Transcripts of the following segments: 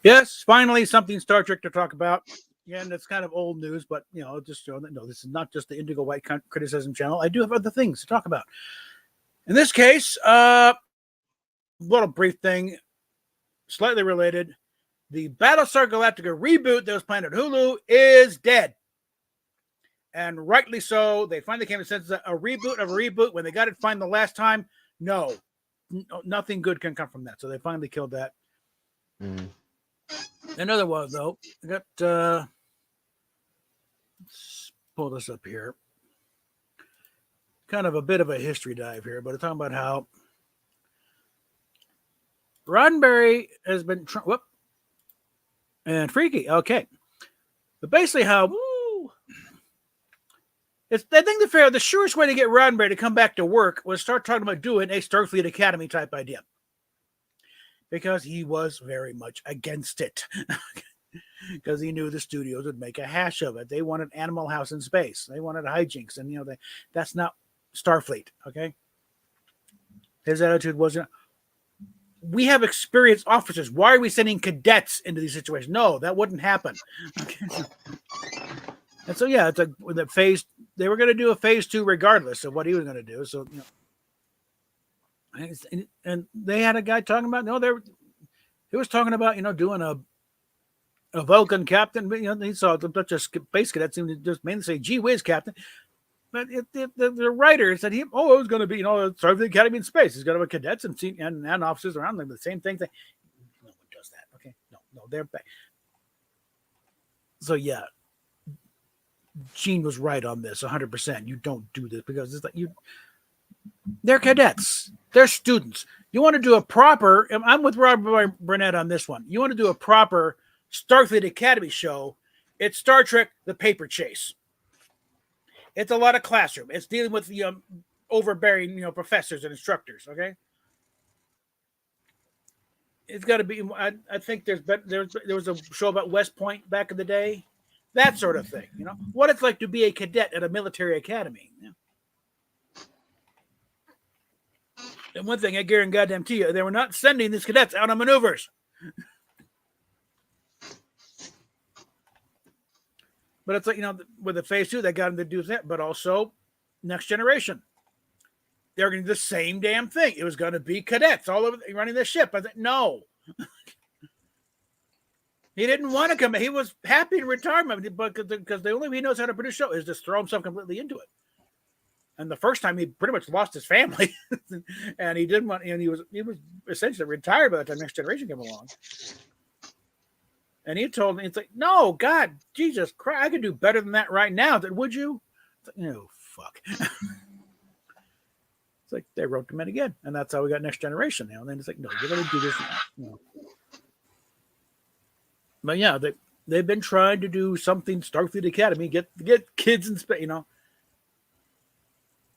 Yes, finally something Star Trek to talk about. Yeah, and it's kind of old news, but just show that no, this is not just the Indigo White Criticism channel. I do have other things to talk about. In this case, little brief thing, slightly related. The Battlestar Galactica reboot that was planned at Hulu is dead. And rightly so. They finally came to sense that a reboot of a reboot, when they got it fine the last time, no, nothing good can come from that. So they finally killed that. Another one, though, I got, let's pull this up here. Kind of a bit of a history dive here, but it's talking about how Roddenberry has been, and Freaky, okay. But basically how, I think the surest way to get Roddenberry to come back to work was start talking about doing a Starfleet Academy type idea. Because he was very much against it. Because he knew the studios would make a hash of it. They wanted Animal House in space. They wanted hijinks. And, that's not Starfleet, okay? His attitude wasn't, we have experienced officers. Why are we sending cadets into these situations? No, that wouldn't happen. Okay. And so, yeah, it's like the phase, they were going to do a phase 2 regardless of what he was going to do. So, and they had a guy talking about, he was talking about, doing a Vulcan captain, but, he saw a bunch of space cadets seemed to just mainly say, gee whiz, captain. But the writer said, it was going to be, sort of the Academy in space. He's going to have cadets and officers around them, the same thing. No one does that. Okay. No, they're back. So, yeah. Gene was right on this 100%. You don't do this because it's like they're cadets, they're students. You want to do a proper, I'm with Robert Burnett on this one. You want to do a proper Starfleet Academy show. It's Star Trek, the paper chase. It's a lot of classroom. It's dealing with overbearing, professors and instructors. Okay. It's got to be, I think there was a show about West Point back in the day. That sort of thing, what it's like to be a cadet at a military academy. Yeah. And one thing I guarantee you, they were not sending these cadets out on maneuvers. But it's like, with the phase 2, they got them to do that, but also Next Generation. They're going to do the same damn thing. It was going to be cadets all over running the ship. I said, no. He didn't want to come. He was happy in retirement, but because the only way he knows how to produce a show is just throw himself completely into it. And the first time he pretty much lost his family, and he didn't want. And he was essentially retired by the time Next Generation came along. And he told me, it's like, no, God, Jesus Christ, I could do better than that right now. Would you? It's like, no, fuck. It's like they wrote him in again, and that's how we got Next Generation now. And then it's like, no, you're going to do this. But yeah, they've been trying to do something Starfleet Academy, get kids in space,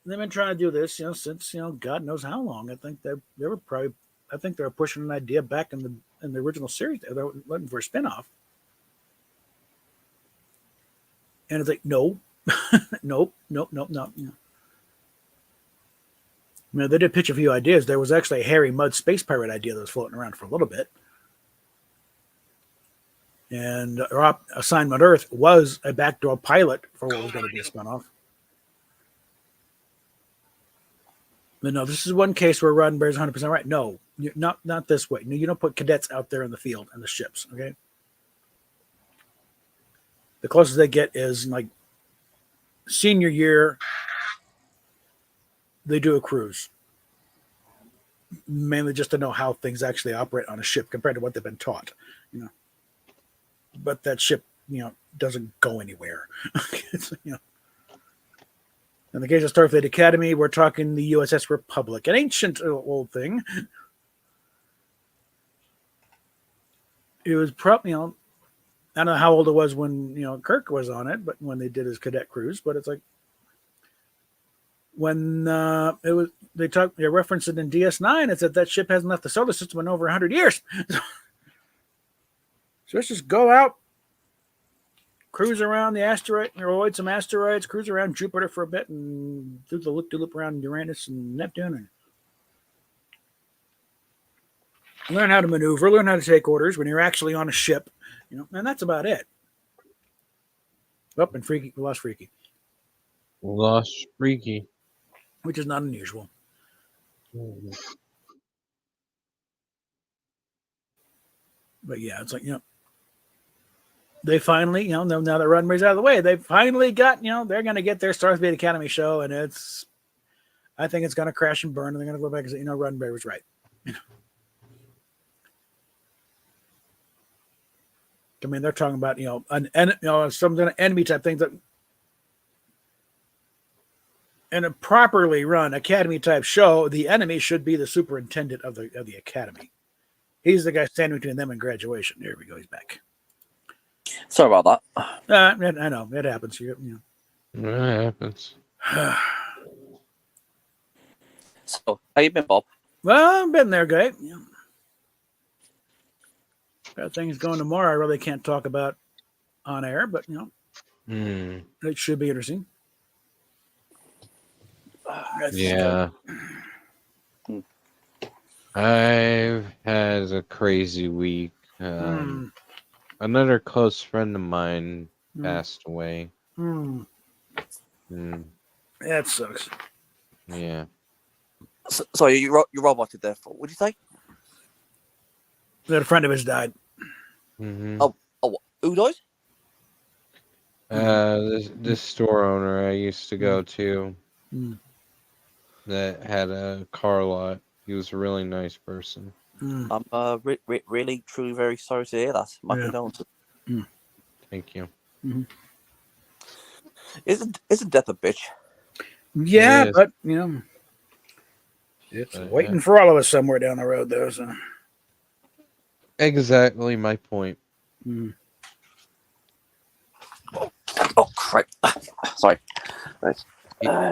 They've been trying to do this, since God knows how long. I think they were pushing an idea back in the original series. They were looking for a spinoff, and it's like no, nope. They did pitch a few ideas. There was actually a Harry Mudd space pirate idea that was floating around for a little bit. And Assignment Earth was a backdoor pilot for what was going to be a spinoff. But no, this is one case where Roddenberry's 100% right. No, not this way. No, you don't put cadets out there in the field and the ships, okay? The closest they get is like senior year, they do a cruise. Mainly just to know how things actually operate on a ship compared to what they've been taught, But that ship, doesn't go anywhere. In the case of Starfleet Academy, we're talking the USS Republic, an ancient old thing. It was probably, I don't know how old it was when, Kirk was on it, but when they did his cadet cruise, but it's like when they referenced it in DS9, it said that ship hasn't left the solar system in over 100 years. So let's just go out, cruise around the asteroid, avoid some asteroids, cruise around Jupiter for a bit, and do the loop around Uranus and Neptune. learn how to maneuver, learn how to take orders when you're actually on a ship, and that's about it. And Freaky, we lost Freaky. Lost Freaky. Which is not unusual. But yeah, it's like, they finally, now that Roddenberry's out of the way, they finally got, they're going to get their Starfleet Academy show, and I think it's going to crash and burn, and they're going to go back and say, Roddenberry was right. I mean, they're talking about, some kind of enemy type things that, in a properly run Academy type show, the enemy should be the superintendent of the Academy. He's the guy standing between them and graduation. There we go. He's back. Sorry about that. I know it happens. It happens. So, how you been, Bob? Well, I've been there, guy. Got things going tomorrow. I really can't talk about on air, but it should be interesting. Yeah. I've had a crazy week. Another close friend of mine passed away. That sucks. Yeah. So you roboted there for? What did you say? That a friend of his died. Oh, who died? This store owner I used to go to that had a car lot. He was a really nice person. I'm really, truly very sorry to hear that. My condolences. Thank you. Isn't death a bitch? Yeah, but it's waiting for all of us somewhere down the road, though. So. Exactly my point. Oh crap! Sorry.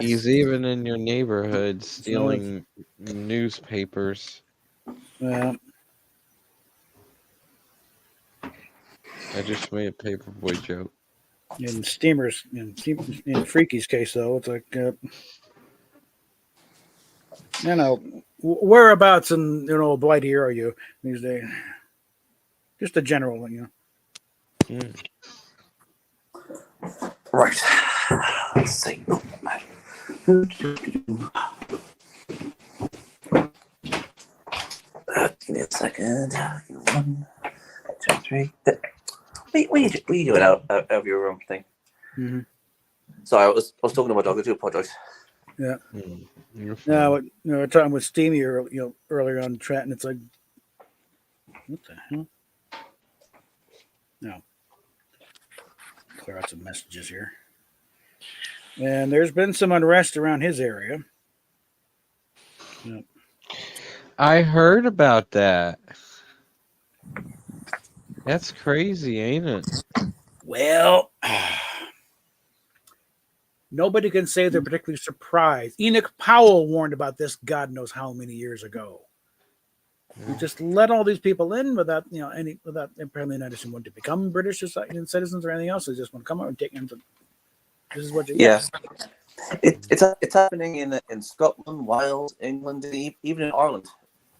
He's even in your neighborhood stealing newspapers. Yeah. I just made a paperboy joke. In Steamers, in Freaky's case, though, it's like, whereabouts in Blighty are you these days? Just a general one, Right. Let's see. Give me a second. 1, 2, 3. What are you doing out of your room thing? Sorry, I was talking to my dog. I do apologize. Yeah. Now, we're talking with Steamy earlier on the chat, and it's like, what the hell? No. Clear out some messages here. And there's been some unrest around his area. Yep. I heard about that. That's crazy, ain't it? Well, nobody can say they're particularly surprised. Enoch Powell warned about this God knows how many years ago. You just let all these people in without apparently not just want to become British citizens or anything else. They just want to come out and take them. This is what you get. It's happening in Scotland, Wales, England, even in Ireland.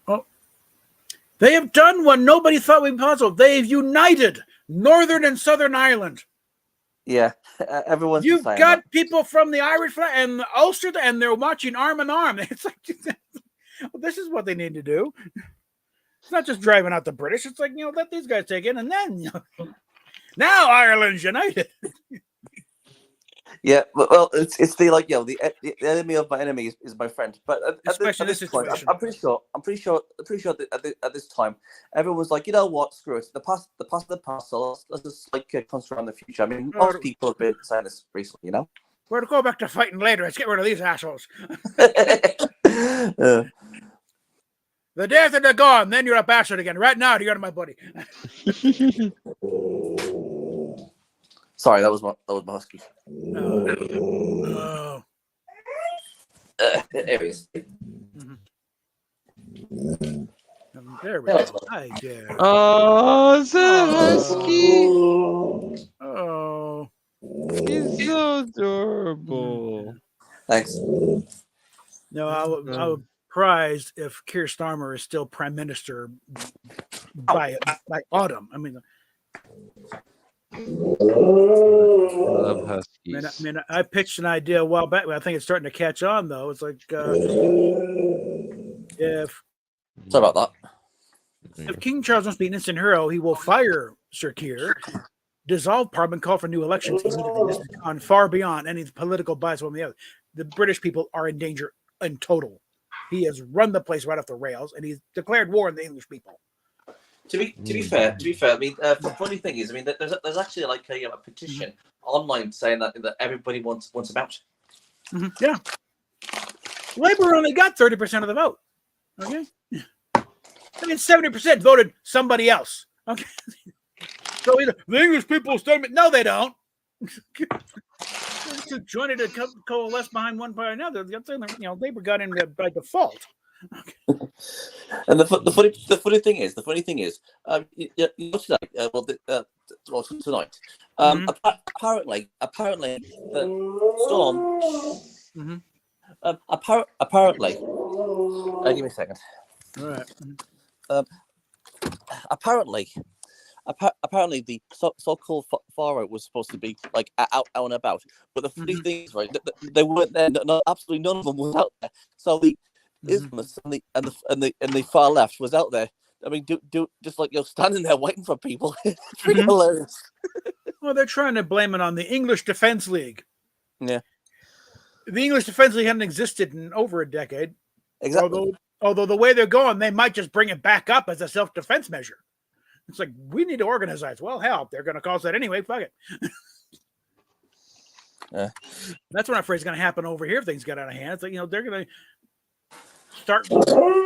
Oh, they have done what nobody thought would be possible. They've united Northern and Southern Ireland. Yeah, everyone's. You've got people from the Irish and the Ulster, and they're marching arm in arm. It's like, well, this is what they need to do. It's not just driving out the British. It's like, let these guys take it, and then now Ireland's united. Yeah, well, it's the the enemy of my enemy is my friend. But at this point, I'm pretty sure at this time, everyone's like, what, screw it, the past, so let's just concentrate on the future. I mean, most people have been saying this recently, We're to go back to fighting later. Let's get rid of these assholes. The day after they're gone, then you're a bastard again. Right now, you're my buddy. Sorry, that was my husky. Oh. There he is. There we go. Hi, Dad. Oh, it's a husky. Oh. He's so adorable. Thanks. No, I would surprised if Keir Starmer is still prime minister by autumn. I mean, I love huskies. I pitched an idea a while back, but I think it's starting to catch on, though. It's like if Sorry about if King Charles wants to be an instant hero, he will fire Sir Keir, dissolve Parliament, call for new elections immediately. This has gone far beyond any political bias one or the other. The British people are in danger in total. He has run the place right off the rails, and he's declared war on the English people. To be fair, I mean, the funny thing is, I mean, there's actually like a petition online saying that everybody wants him out. Yeah, Labour only got 30% of the vote. Okay, I mean 70% voted somebody else. Okay, so either the English people stand. No, they don't. To join it to coalesce behind one party or another. Labour got in by default. Okay. And the funny thing is, tonight, apparently the storm. Apparently, give me a second. All right. Apparently, the so-called far out was supposed to be like out and about, but the funny thing is, right, they weren't there. Absolutely none of them was out there. So the Islamists and the far left was out there. I mean, do just like standing there waiting for people. It's pretty hilarious. Well, they're trying to blame it on the English Defence League. Yeah, the English Defence League hadn't existed in over a decade. Exactly. Although the way they're going, they might just bring it back up as a self-defense measure. It's like, we need to organize. Well, hell, they're going to cause that anyway. Fuck it. That's what I'm afraid is going to happen over here if things get out of hand. It's like, they're going to start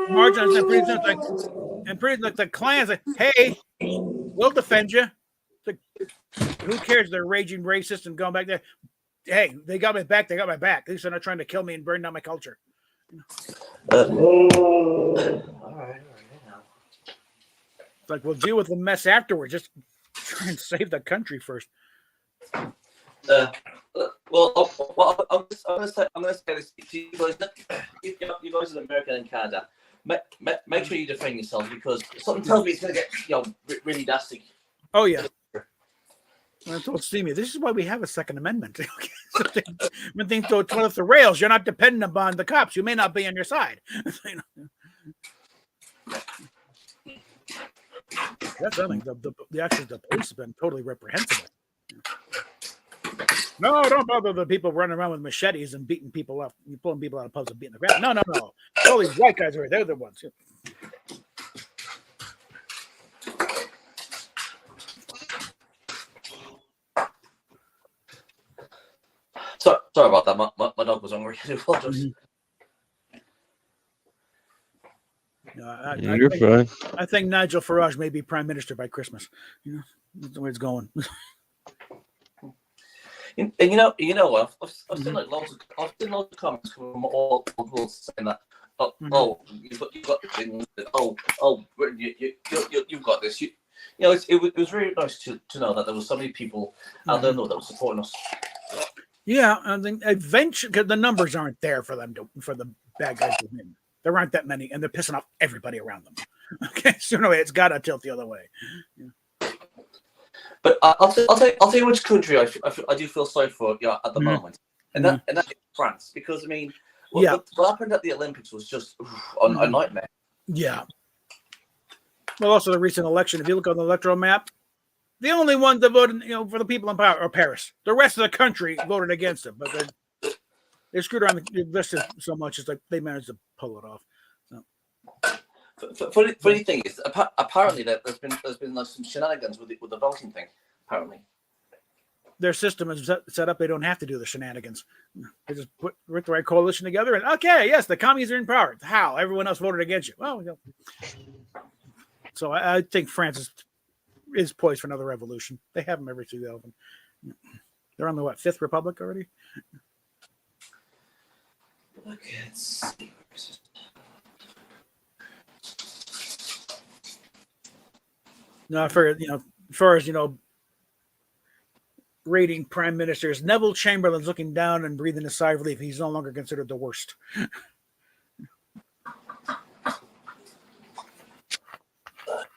marching and pretty soon, and pretty like the clans like, hey, we'll defend you. It's like, who cares? They're raging racist and going back there. Hey, they got my back. They got my back. At least they're not trying to kill me and burn down my culture. All right. It's like, we'll deal with the mess afterwards. Just try and save the country first. I'm going to say this to you guys. You guys in America and Canada, make sure you defend yourselves, because something tells me it's going to get really nasty. Oh yeah. I told Stevie, this is why we have a Second Amendment. When things go off the rails, you're not dependent upon the cops. You may not be on your side. That's something. The police have been totally reprehensible. No, don't bother the people running around with machetes and beating people up. You're pulling people out of pubs and beating the ground. No. All these white guys are they're the ones. Sorry about that. My dog was hungry. I apologize. You're fine. I think Nigel Farage may be prime minister by Christmas. That's the way it's going. And you know what? I've seen like lots of comments from all people saying that. You've got this thing. You've got this. It was really nice to know that there was so many people out there that were supporting us. Yeah, I think eventually, because the numbers aren't there for the bad guys to win. There aren't that many, and they're pissing off everybody around them. Okay, so anyway, it's got to tilt the other way. Yeah. But I'll tell you which country I do feel sorry for at the moment, and that is France, because I mean, what happened at the Olympics was just a nightmare. Yeah. Well, also the recent election. If you look on the electoral map, the only ones that voted, for the people in power are Paris. The rest of the country voted against him, but they screwed around the list so much. It's like they managed to pull it off. So. Funny thing is, apparently there's been like some shenanigans with the voting thing. Apparently, their system is set up. They don't have to do the shenanigans. They just put the right coalition together, and okay, yes, the commies are in power. How? Everyone else voted against you. Well, so I think France is poised for another revolution. They have them every 2000. They're on the fifth republic already. Okay, let's see. No, for as far as rating prime ministers, Neville Chamberlain's looking down and breathing a sigh of relief. He's no longer considered the worst.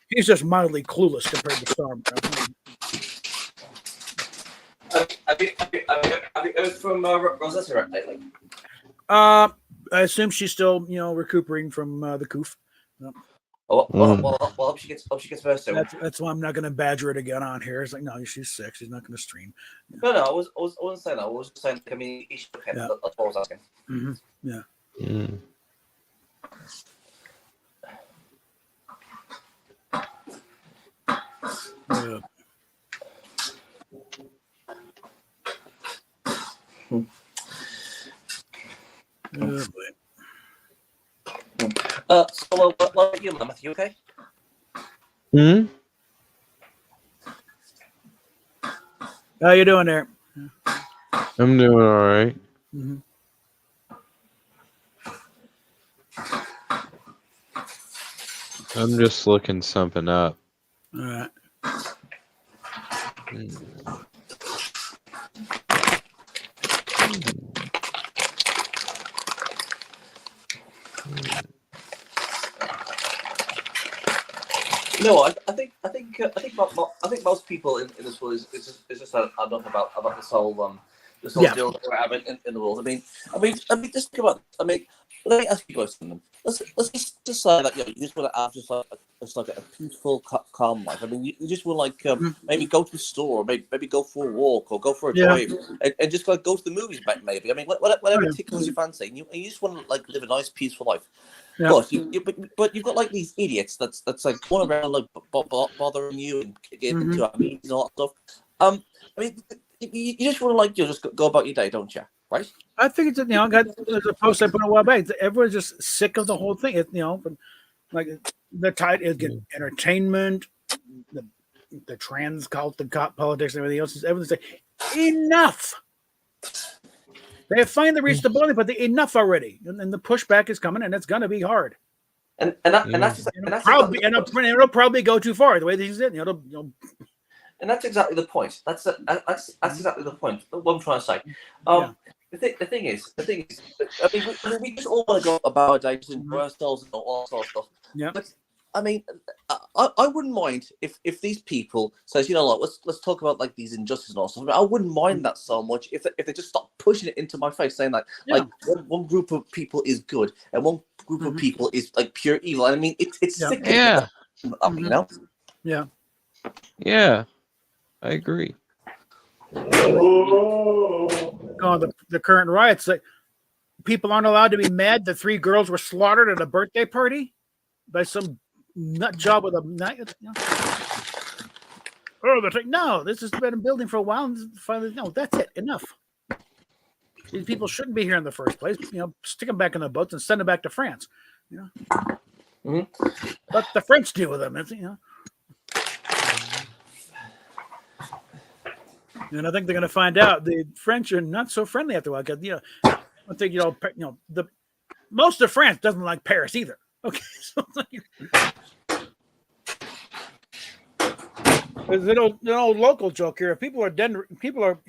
He's just mildly clueless compared to Storm. Have you heard from Rosetta lately? I assume she's still, recuperating from the coof. Well, I hope she gets better soon. That's why I'm not going to badger it again on here. It's like, no, she's sick. She's not going to stream. No, I wasn't saying that. I was saying, I mean, he should have. Yeah. That's what I was asking. Mm-hmm. Yeah. Mm. Yeah. So, what about you, Mammoth? You okay? Hmm? How you doing there? I'm doing all right. Mm-hmm. I'm just looking something up. All right. No, I think most people in this world is just enough about this whole deal that we're having in the world. I mean, just think about. Let me ask you guys something. Let's just say that you just want to have just like a peaceful, calm life. I mean, you just want maybe go to the store, maybe go for a walk or go for a drive, and just go to the movies, maybe. I mean, whatever tickles your fancy, and you just want to live a nice, peaceful life. Yeah. But you've got these idiots that's going around bothering you and getting into meetings and all that stuff. I mean, you just want to just go about your day, don't you? Right? I think it's there's a post I put a while back. Everyone's just sick of the whole thing. Like the tide is getting entertainment, the trans cult, the politics, and everything else. Everyone's saying enough. They have finally reached the boiling point. Enough already, and the pushback is coming, and it's going to be hard. And it'll probably go too far the way these did. And that's exactly the point. That's exactly the point. What I'm trying to say. The thing is, I mean, we just all want to go about our days and enjoy ourselves and all that sort of stuff. Yeah. But I mean, I wouldn't mind if these people says, let's talk about these injustices and all stuff. I mean, I wouldn't mind that so much if they just stop pushing it into my face, saying one group of people is good and one group of people is pure evil. I mean, it's sick. Yeah. Yeah. Yeah. I agree. The current riots, people aren't allowed to be mad that 3 girls were slaughtered at a birthday party by some nut job with a knife. Oh, they're like, no, this has been building for a while. And finally, no, that's it. Enough. These people shouldn't be here in the first place. Stick them back in the boats and send them back to France. Let the French deal with them. And I think they're going to find out the French are not so friendly after a while. Because, I think most of France doesn't like Paris either. Okay, so there's an old local joke here. If people are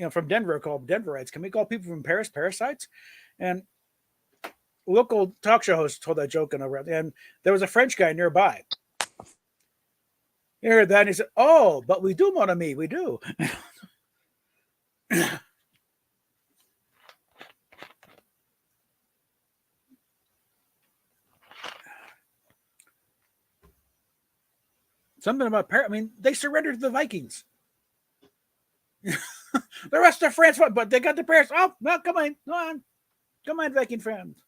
from Denver called Denverites, can we call people from Paris parasites? And local talk show host told that joke, and there was a French guy nearby. He heard that and he said, "Oh, but we do, mon ami, we do." Something about Paris. I mean, they surrendered to the Vikings. The rest of France, but they got the Paris. Oh, no, come on, Viking friends.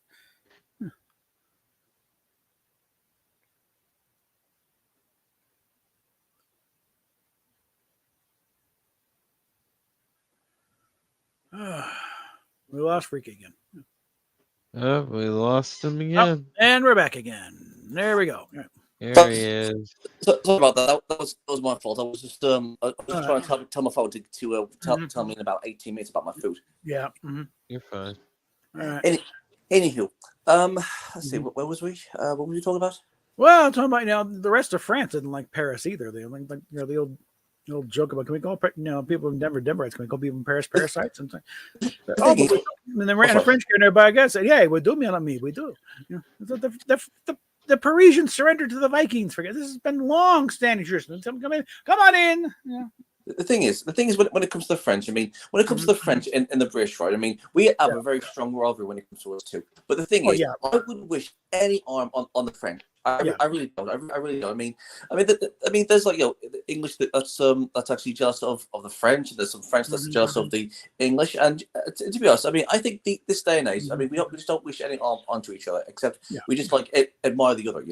We lost Freaky again. Oh, we lost him again. And we're back again. There we go. There he is. Sorry about that. That was my fault. I was just trying to tell my phone to tell me in about 18 minutes about my food. Yeah. You're fine. All right. Anywho, let's see. Where was we? What were you talking about? Well, I'm talking about the rest of France didn't like Paris either. They like the old joke about, can we call people in Denverites? Can we call people in Paris parasites? And the French guy nearby guy said, "Yeah, we do, me on me, we do." The the Parisians surrendered to the Vikings. Forget this has been long-standing tradition. Come on in. Yeah. The thing is, when it comes to the French, I mean, when it comes to the French and the British, right? I mean, we have a very strong rivalry when it comes to us too. But the thing is, I wouldn't wish any harm on the French. I really don't. I really don't. I mean, there's like the English that's actually jealous of the French. There's some French that's jealous of the English. And to be honest, I mean, I think this day and age, I mean, we just don't wish any harm onto each other, except we just like admire the other,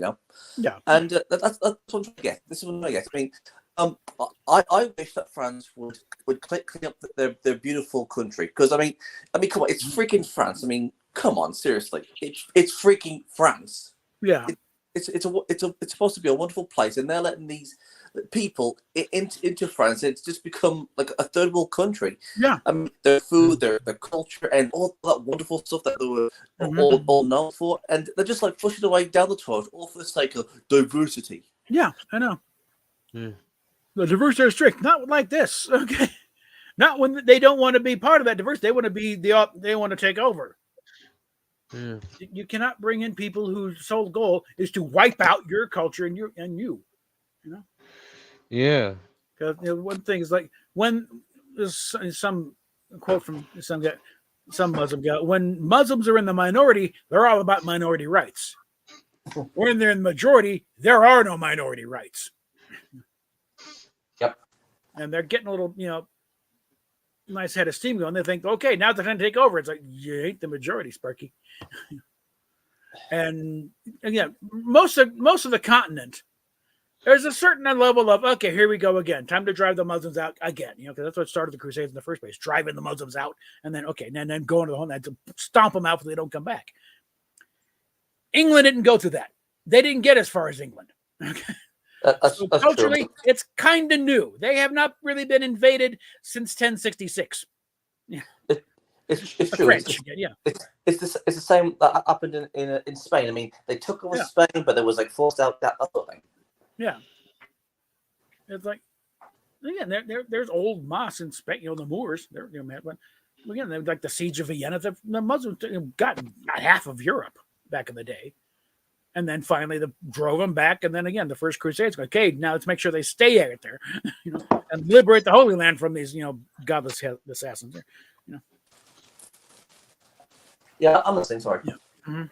Yeah. And that's what I'm trying to get. This is what I get. I mean. I wish that France would clean up their beautiful country, because I mean, come on, it's freaking France. I mean, come on, seriously, it's freaking France. Yeah, it's supposed to be a wonderful place, and they're letting these people into France. It's just become like a third world country. Yeah, I mean, their food, their culture, and all that wonderful stuff that they were all known for, and they're just like pushing away down the toilet, all for the sake of diversity. Yeah, I know. Yeah. The diversity is strict, not like this. Okay, not when they don't want to be part of that diversity. They want to be they want to take over. Yeah. You cannot bring in people whose sole goal is to wipe out your culture and you. Yeah. Because one thing is like when there's some quote from some Muslim guy, when Muslims are in the minority, they're all about minority rights. When they're in the majority, there are no minority rights. Yep. And they're getting a little, nice head of steam going. They think, okay, now they're going to take over. It's like, you ain't the majority, Sparky. and most of the continent, there's a certain level of, okay, here we go again. Time to drive the Muslims out again. Because that's what started the Crusades in the first place, driving the Muslims out, and then then going to the homeland to stomp them out so they don't come back. England didn't go through that. They didn't get as far as England. Okay. That's culturally, true. it's kind of new. They have not really been invaded since 1066. Yeah, it's true. French, It's the same that happened in Spain. I mean, they took over Spain, but there was like forced out that other thing. Yeah, it's like again, there's old mosques in Spain. The Moors. They're again, they're like the siege of Vienna. The Muslims got half of Europe back in the day. And then finally, they drove them back. And then again, the first Crusades. Okay, now let's make sure they stay out there, and liberate the Holy Land from these, godless assassins. Yeah, I'm listening. Sorry. Yeah. Mm-hmm.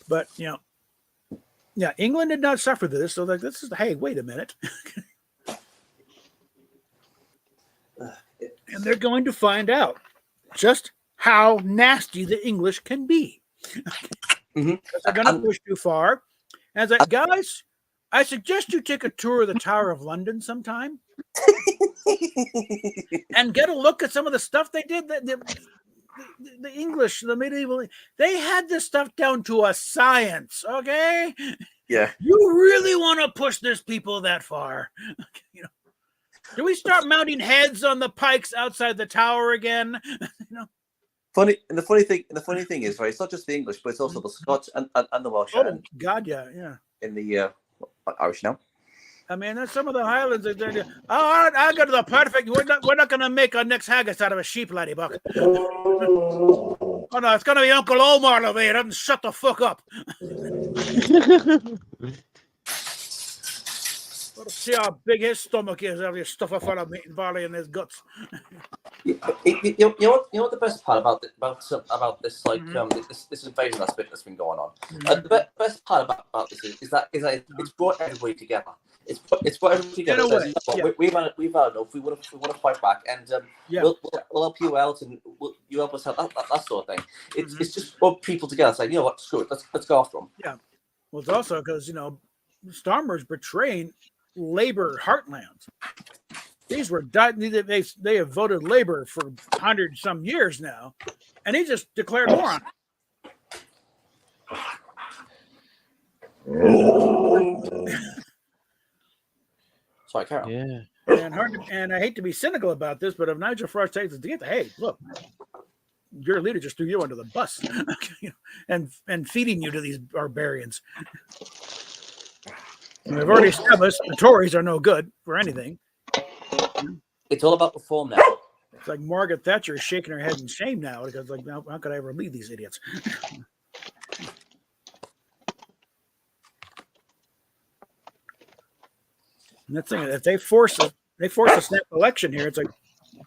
But England did not suffer this. So like, this is hey, wait a minute, and they're going to find out just how nasty the English can be. They're going to push too far. And it's like, guys, I suggest you take a tour of the Tower of London sometime and get a look at some of the stuff they did. The English, the medieval, they had this stuff down to a science, okay? Yeah. You really want to push this people that far? Do we start mounting heads on the pikes outside the tower again? Funny, and the funny thing is, right? It's not just the English, but it's also the Scots and the Welsh. Oh God, yeah. In the Irish now. I mean, there's some of the Highlands. I got the perfect. We're not going to make our next haggis out of a sheep, laddie buck. Oh no, it's going to be Uncle Omar over here. Shut the fuck up. See how big his stomach is. Have you stuff a full of meat and barley in his guts. You know what the best part about this this invasion that's been going on. The best part about this is that it's brought everybody together. It's brought everybody together. We've had enough. We want to fight back, and we'll help you out, and you help us out. That sort of thing. It's just brought people together. Saying, what, screw it, let's go after them. Yeah. Well, it's also because Starmer's betraying labor heartlands. These were they have voted labor for 100 some years now, and he just declared war on it. Sorry, Carol. Yeah. And I hate to be cynical about this, but if Nigel Farage takes it to get hey, look, your leader just threw you under the bus, and feeding you to these barbarians. And we've already established the Tories are no good for anything. It's all about reform now. It's like Margaret Thatcher is shaking her head in shame now because, how could I ever lead these idiots? And that's the thing. If they force a snap election here, it's like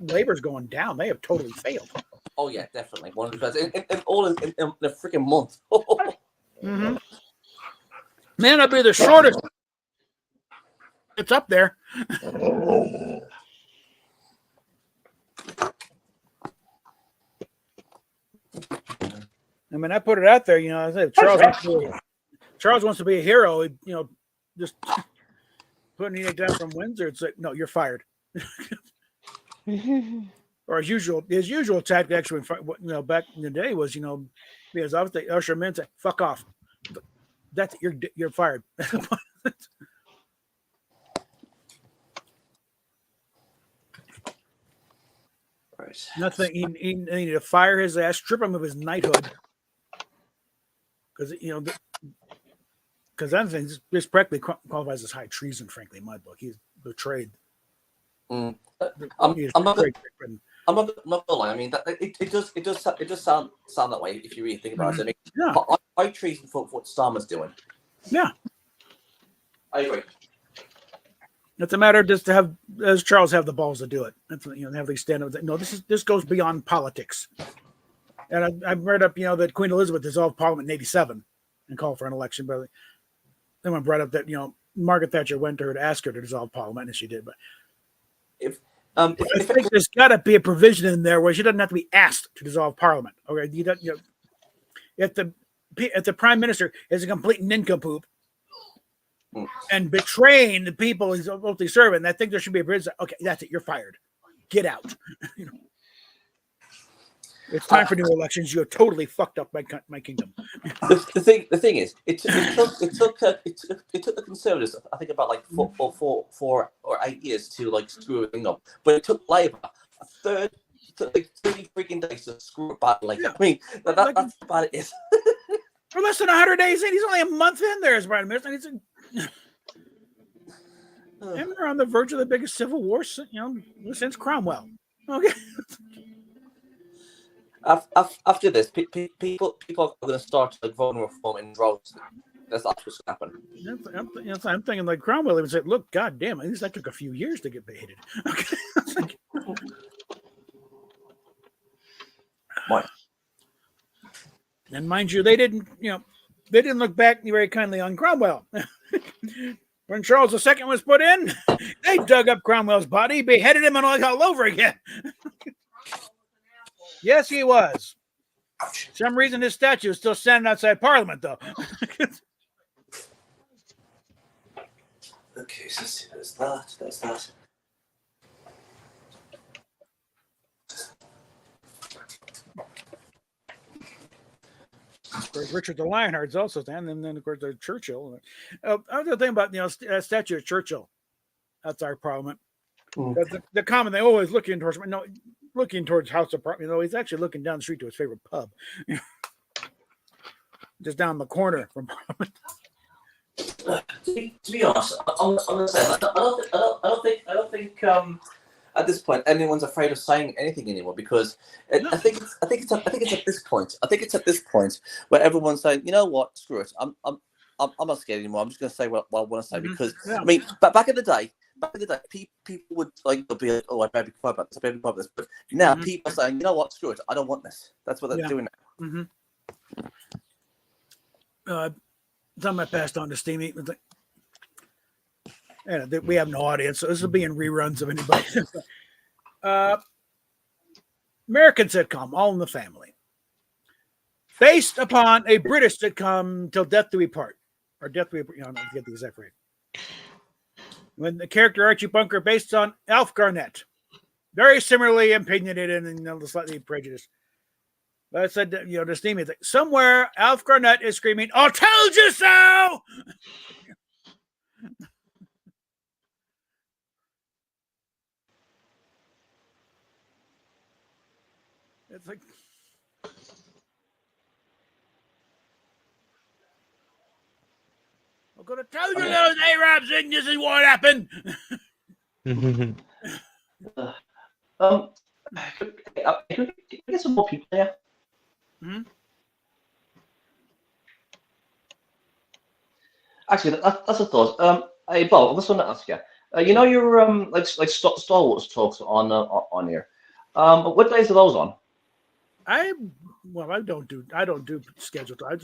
Labor's going down. They have totally failed. Oh yeah, definitely 100%. And all in a freaking month. Mm-hmm. Man, that'd be the shortest. It's up there. I mean, I put it out there. You know, I said Charles wants to be a hero. You know, just putting it down from Windsor. It's like, no, you're fired. Or his usual tactic, actually, you know, back in the day was, you know, because obviously usher him in, say, "Fuck off." That's you're fired. Right. Nothing. He needed to fire his ass, strip him of his knighthood, because you know, because that thing this practically qualifies as high treason. Frankly, in my book, he's betrayed. I'm not gonna lie. I mean, that it does sound that way if you really think about it. I mean, Yeah. I treason for what Starmer's doing. Yeah, I agree. it's a matter just to have, as Charles, have the balls to do it. That's, you know, have these stand up. No, this goes beyond politics. And I read up, you know, that Queen Elizabeth dissolved Parliament in '87 and called for an election. But someone brought up that, you know, Margaret Thatcher went to her to ask her to dissolve Parliament, and she did. But I think there's got to be a provision in there where she doesn't have to be asked to dissolve Parliament. Okay, you know, if the Prime Minister is a complete nincompoop and betraying the people he's supposed to serve, and I think there should be a provision. Okay, that's it. You're fired. Get out. You know, it's time for new elections. You're totally fucked up my kingdom. The thing is, it took the Conservatives, I think, about like 4 or 8 years to like screw everything up, but it took Labour a third, like 30 freaking days to screw it back. Like, I mean, that's how bad it is. For less than 100 days in, he's only a month in there as Prime Minister. And they're on the verge of the biggest civil war, you know, since Cromwell. Okay. After this, people are going to start like voting reform in droves. That's what's going to happen. I'm thinking like Cromwell even said, "Look, goddamn, at least that took a few years to get beheaded." Okay. Why? And mind you, they didn't look back very kindly on Cromwell. When Charles II was put in, they dug up Cromwell's body, beheaded him, and all over again. Yes, he was. For some reason, his statue is still standing outside Parliament, though. Okay, so let's see. There's that. Of course, Richard the Lionheart's also standing, and then of course there's Churchill. Other thing about, you know, statue of Churchill outside Parliament. The common, they always looking towards House of Parliament. You know, he's actually looking down the street to his favorite pub, just down the corner from Parliament. To be honest, I'm gonna say I don't think at this point anyone's afraid of saying anything anymore, because I think it's at this point. I think it's at this point where everyone's saying, you know what, screw it. I'm not scared anymore. I'm just going to say what I want to say, because I mean, but back in the day, people would like be like, oh, I better be quiet about this. I better be quiet about this. But now people are saying, you know what, screw it. I don't want this. That's what they're doing now. Some I passed on to Steamy. We have no audience, so this will be in reruns of anybody. American sitcom, All in the Family, based upon a British sitcom, Till Death Do We Part, or Death Do We, I don't get the exact phrase. When the character Archie Bunker, based on Alf Garnett, very similarly opinionated and slightly prejudiced. But I said, to Steamy, somewhere Alf Garnett is screaming, "I told you so!" It's like, I'm gonna tell you those Arabs, and this is what happened. Can we get some more people here? Actually, that's a thought. Hey, Bob, I just want to ask you. You know your like Star Wars talks on here. What days are those on? I don't do scheduled. I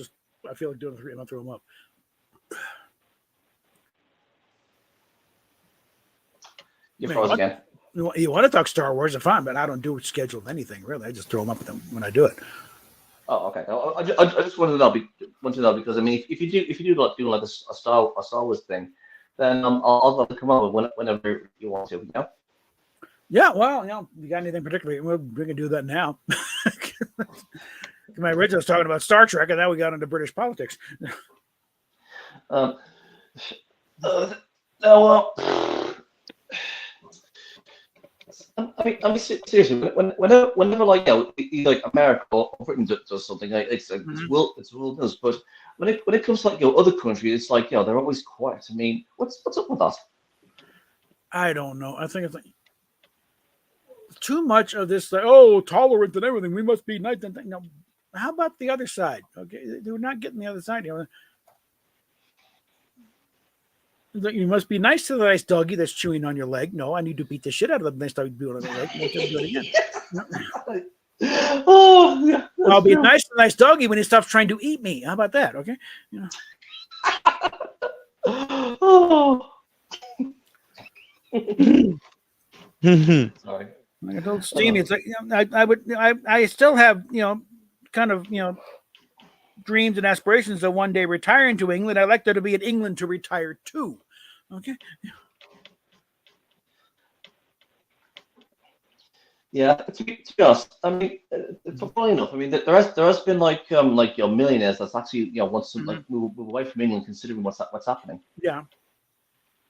feel like doing 3 and I'll throw them up. You froze again. You want to talk Star Wars? I'm fine, but I don't do scheduled anything really. I just throw them up when I do it. Oh, okay. I just wanted to know because I mean, if you do like doing like a Star Wars thing, then I'll come over whenever you want to. You know. Yeah, well, you got anything particularly? We can do that now. My original was talking about Star Trek, and now we got into British politics. I mean, seriously. Whenever like like America or Britain does something, it's wilderness. But when it comes to like other countries, it's like they're always quiet. I mean, what's up with that? I don't know. I think it's like too much of this. Like, tolerant and everything. We must be nice and thing. No, how about the other side? Okay, they're not getting the other side. You must be nice to the nice doggy that's chewing on your leg. No, I need to beat the shit out of the nice doggy chewing on the leg. Do it again. Oh, yeah, I'll be nice to the nice doggy when he stops trying to eat me. How about that? Okay. Oh. Sorry. Like I told Steamy, it's like I still have kind of dreams and aspirations of one day retiring to England. I'd like there to be an England to retire to. Okay. Yeah, to be honest, I mean, funny enough, I mean, there has been like millionaires that's actually want to like move away from England, considering what's happening. Yeah.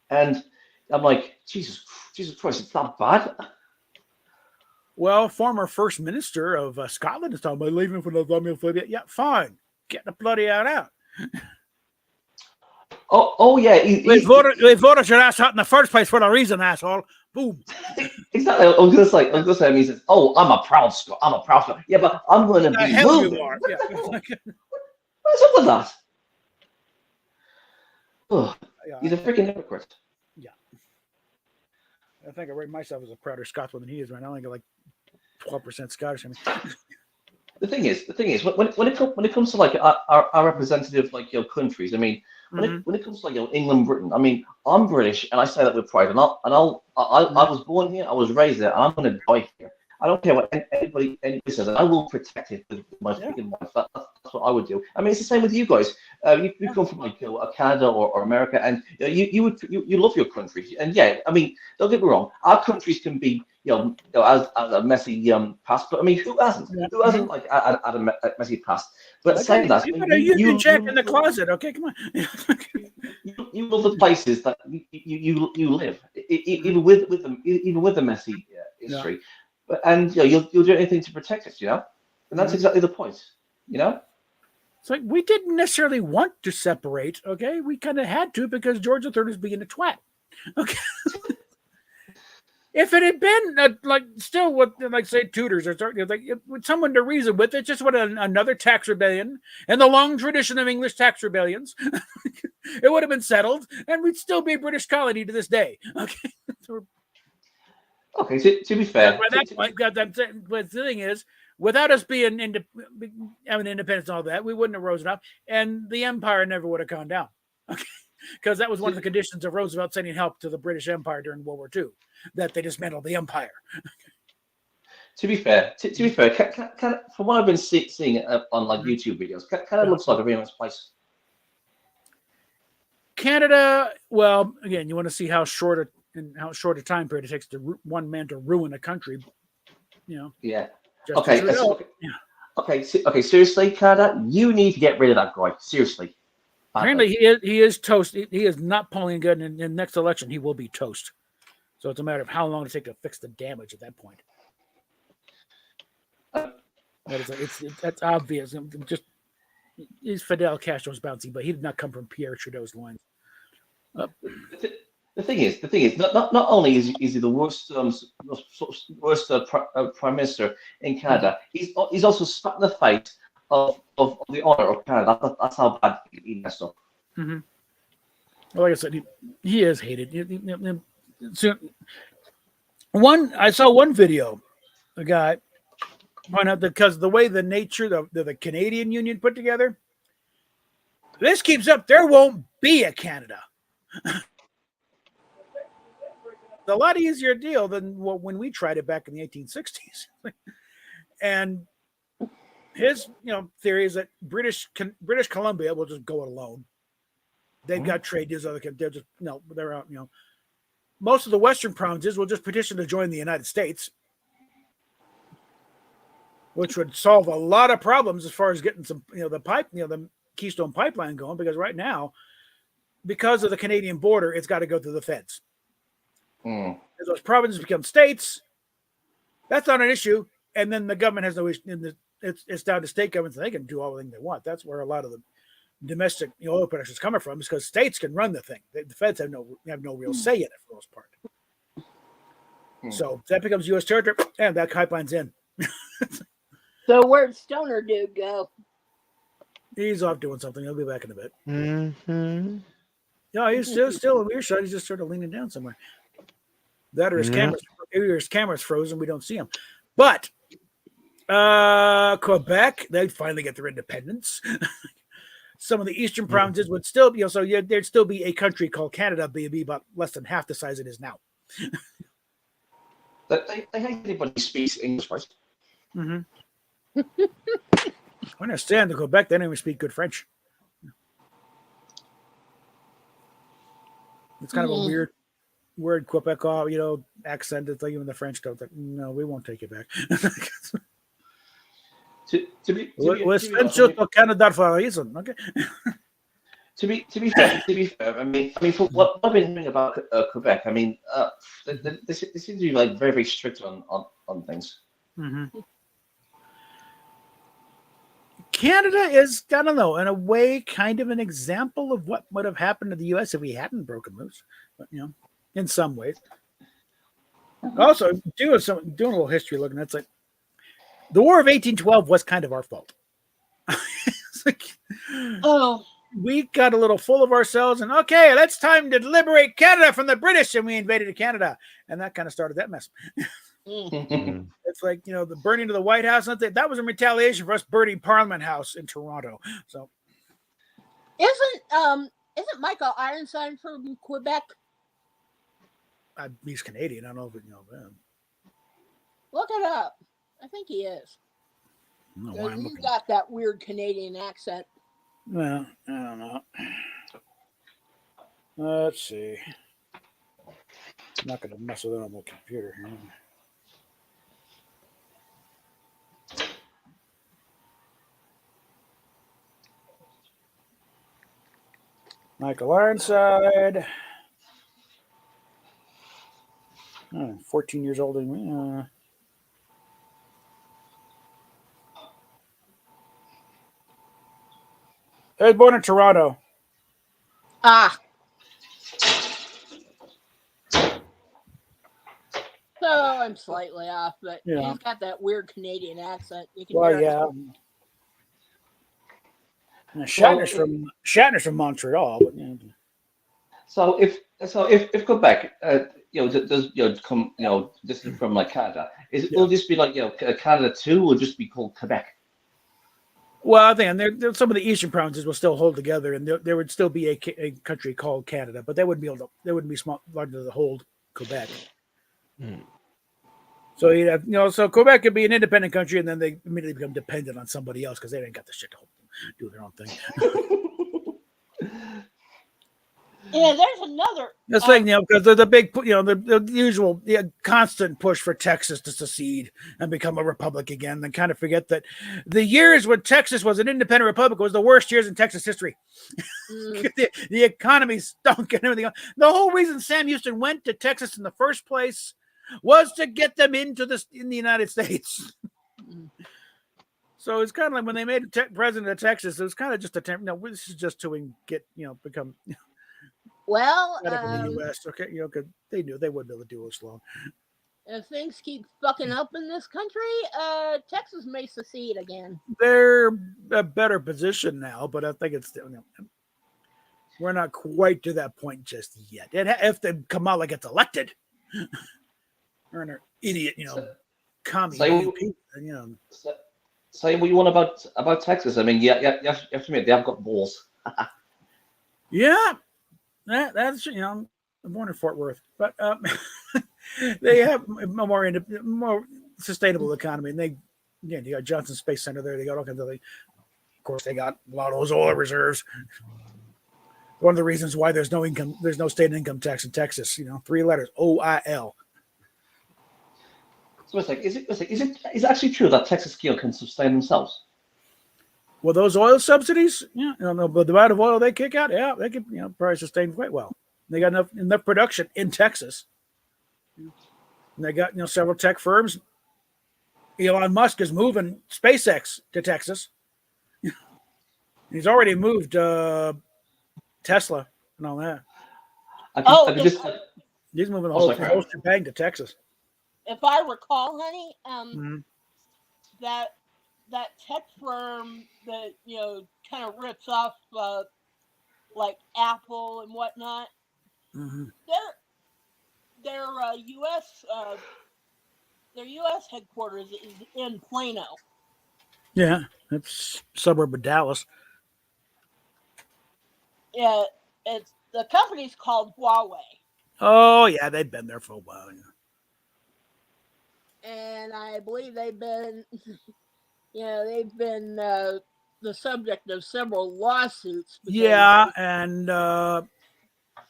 And I'm like, Jesus Christ, it's that bad. Well, former First Minister of Scotland is talking about leaving for the Islamophobia. Yeah, fine. Get the bloody out. Oh yeah. They voted your ass out in the first place for a reason, asshole. Boom. Exactly. I was gonna say. I mean, he says, "Oh, I'm a proud Scot. Yeah, but I'm going to be moving." You are. Yeah. What's up with that? Oh, he's a freaking hypocrite. Yeah. I think I rate myself as a prouder Scotsman than he is right now. I got like 12% Scottish. I mean. The thing is, when it comes to like our representative like countries, I mean, when it comes to like England, Britain, I mean, I'm British and I say that with pride, and I was born here, I was raised there, and I'm going to die here. I don't care what anybody says, and I will protect it with my freaking life. That's what I would do. I mean, it's the same with you guys. You come from like Canada or America, and you love your country, and yeah, I mean, don't get me wrong, our countries can be as a messy past, but I mean, who hasn't? Who hasn't like had a messy past? But saying that, you Jack in the closet, okay? Come on. you love the places that you live, even with the messy history. Yeah. And you'll do anything to protect it, and that's exactly the point, It's like we didn't necessarily want to separate, okay? We kind of had to because George III was being a twat, okay. If it had been like still with like say Tudors or like with someone to reason with, it just would another tax rebellion and the long tradition of English tax rebellions. It would have been settled, and we'd still be a British colony to this day, okay. Okay, to be fair, but the thing is, without us being having independence and all that, we wouldn't have risen up, and the empire never would have gone down. Okay, because that was one of the conditions of Roosevelt sending help to the British Empire during World War II, that they dismantled the empire. To be fair, from what I've been seeing on like YouTube videos, Canada looks like a really nice place. Canada, well, again, you want to see how short a time period it takes to one man to ruin a country, Yeah. Okay. Okay. Seriously, Canada, you need to get rid of that guy. Seriously. Apparently, he is toast. He is not polling good, and in the next election, he will be toast. So it's a matter of how long it takes to fix the damage at that point. That's obvious. Just he's Fidel Castro's bouncy, but he did not come from Pierre Trudeau's loins. The thing is, not only is he the worst prime minister in Canada, he's also spat in the face of the honor of Canada. That's how bad he messed up. Mm-hmm. Well, like I said, he is hated. I saw one video, a guy point out that because the way the nature of the Canadian Union put together, this keeps up, there won't be a Canada. It's a lot easier deal than when we tried it back in the 1860s. And his theory is that British Columbia will just go it alone. They've got trade deals. They're just they're out. Most of the Western provinces will just petition to join the United States, which would solve a lot of problems as far as getting some the Keystone Pipeline going. Because right now, because of the Canadian border, it's got to go through the feds. As those provinces become states, that's not an issue. And then the government has no issue. It's down to state governments, and they can do all the things they want. That's where a lot of the domestic oil production is coming from, is because states can run the thing. The feds have no real say in it for the most part. So that becomes U.S. territory, and that pipeline's in. So where'd Stoner dude go? He's off doing something. He'll be back in a bit. Mm-hmm. No, he's still in earshot. He's just sort of leaning down somewhere. That or his camera's frozen. We don't see him. But Quebec, they'd finally get their independence. Some of the eastern provinces would still be, there'd still be a country called Canada, but it'd be about less than half the size it is now. They hate anybody who speaks English, right? Mm-hmm. I understand the Quebec, they don't even speak good French. It's kind of a weird Quebec, accent. It's like even the French don't think, no, we won't take it back. To be Canada for a reason. Okay. To be fair, I mean, for what I've been hearing about Quebec, I mean, they seem to be like very, very strict on things. Mm-hmm. Canada is, I don't know, in a way, kind of an example of what would have happened to the U.S. if we hadn't broken loose. But in some ways. Also, doing a little history looking, that's like the War of 1812 was kind of our fault. It's like, we got a little full of ourselves, and okay, it's time to liberate Canada from the British, and we invaded Canada, and that kind of started that mess. It's like the burning of the White House. That was in retaliation for us burning Parliament House in Toronto. So, isn't Michael Ironside from Quebec? He's Canadian. I don't know if you know that. Look it up. I think he is. He's got that weird Canadian accent. Well, I don't know. Let's see. I'm not going to mess with it on the computer here. Michael Ironside. 14 years older than me. He was born in Toronto. So I'm slightly off, but he's got that weird Canadian accent. You can hear it. Shatner's from Montreal. But, So if Quebec, does come, this is from like Canada. Will this be like Canada too, or just be called Quebec? Well, I think some of the eastern provinces will still hold together, and there would still be a country called Canada, but they wouldn't be small large enough to hold Quebec. So you'd have, so Quebec could be an independent country, and then they immediately become dependent on somebody else because they ain't got the shit to do their own thing. Yeah, there's another. That's like because the big, the usual, constant push for Texas to secede and become a republic again. Then kind of forget that the years when Texas was an independent republic was the worst years in Texas history. The economy stunk and everything. The whole reason Sam Houston went to Texas in the first place was to get them in the United States. So it's kind of like when they made president of Texas, it was kind of just a this is just to get become. Well, the U.S. Okay, because they knew they wouldn't be able to do this long. If things keep fucking up in this country, Texas may secede again. They're a better position now, but I think it's still. we're not quite to that point just yet. If the Kamala gets elected, or an idiot, commie, say what you want about Texas. I mean, yeah, you have to admit they have got balls. Yeah, that's I'm born in Fort Worth, but they have a more sustainable economy, and you got Johnson Space Center there. They got all kinds of things. Of course, they got a lot of those oil reserves. One of the reasons why there's no state income tax in Texas. 3 letters, OIL. So is it actually true that Texas can sustain themselves? Well, those oil subsidies, but the amount of oil they kick out, they could probably sustain quite well. They got enough production in Texas. And they got several tech firms. Elon Musk is moving SpaceX to Texas. He's already moved Tesla and all that. He's moving the whole shebang to Texas. If I recall, honey, that tech firm that kind of rips off like Apple and whatnot, their U.S. headquarters is in Plano. Yeah, that's a suburb of Dallas. Yeah, the company's called Huawei. Oh yeah, they've been there for a while. And I believe they've been, the subject of several lawsuits. Yeah, and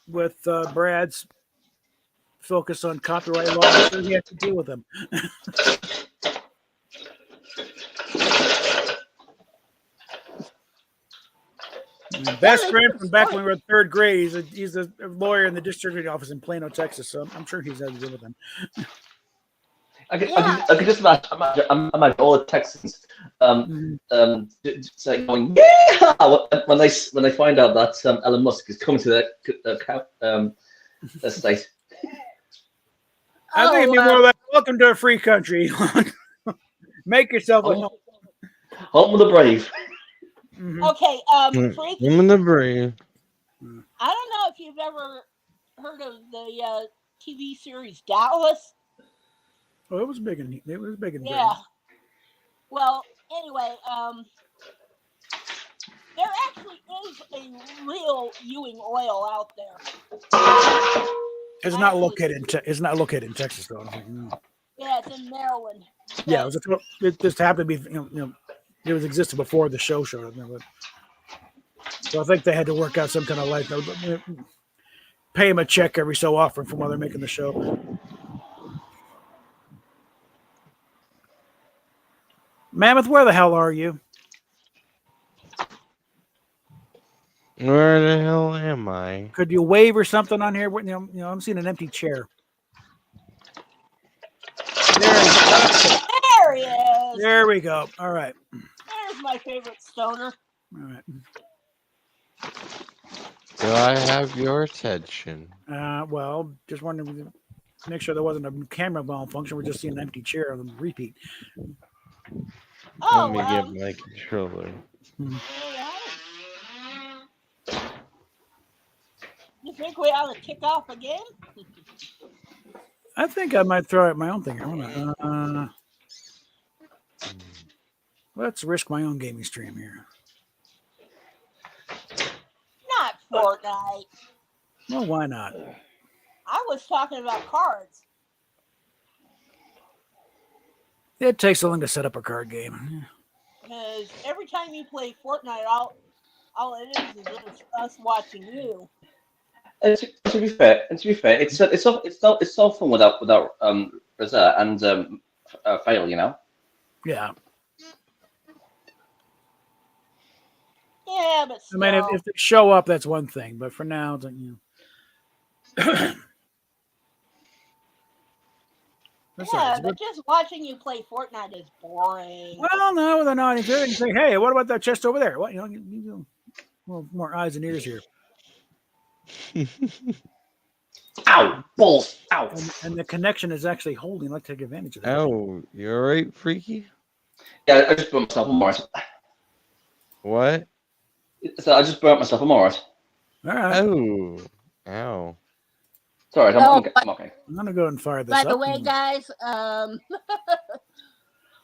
with Brad's focus on copyright law, I'm sure he had to deal with them. My best friend from back when we were in 3rd grade. He's a lawyer in the district office in Plano, Texas. So I'm sure he's had to deal with them. I could just imagine all the Texans going, yeah, when they find out that Elon Musk is coming to their state. I think it'd be more like, welcome to a free country. Make yourself at home. Home of the brave. Okay, Freaky, Home of the brave. I don't know if you've ever heard of the TV series Dallas. Oh, it was big in yeah. Britain. Well, anyway, there actually is a real Ewing oil out there. It's not located in Texas, though. I don't know. Yeah, it's in Maryland. Yeah, it just happened to be, it was existed before the show showed up. So I think they had to work out some kind of pay him a check every so often from while they're making the show. Mammoth, where the hell are you? Where the hell am I? Could you wave or something on here? I'm seeing an empty chair. There he is. There we go. All right. There's my favorite stoner. All right. Do I have your attention? Well, just wanted to make sure there wasn't a camera malfunction. We're just seeing an empty chair on the repeat. Oh, Let me get my controller. You think we ought to kick off again? I think I might throw out my own thing here. Let's risk my own gaming stream here. Not Fortnite. Well, why not? I was talking about cards. It takes so long to set up a card game. Because every time you play Fortnite, all it is just us watching you. And to be fair, it's so fun without Rosetta and fail, Yeah. Yeah, but still. I mean, if they show up, that's one thing. But for now, Yeah, but just watching you play Fortnite is boring. Well, no, they're not. If you say, hey, what about that chest over there? What, you well, more eyes and ears here. Ow, balls, ow. And the connection is actually holding. Let's take advantage of that. Oh, you all right, Freaky? Yeah, I just burnt myself. I'm alright. What? So I just burnt myself. I'm alright. All right. Oh. Ow. Sorry, I'm okay. I'm gonna go and fire this By up. the way, guys,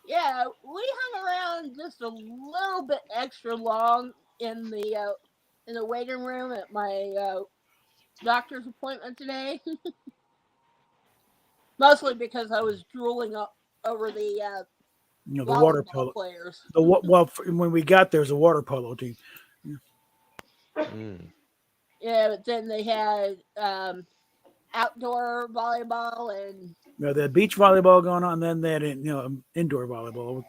yeah, we hung around just a little bit extra long in the waiting room at my doctor's appointment today. Mostly because I was drooling over the the water polo players. When we got there, was a water polo team. Yeah, but then they had outdoor volleyball and they had beach volleyball going on. And then they had indoor volleyball.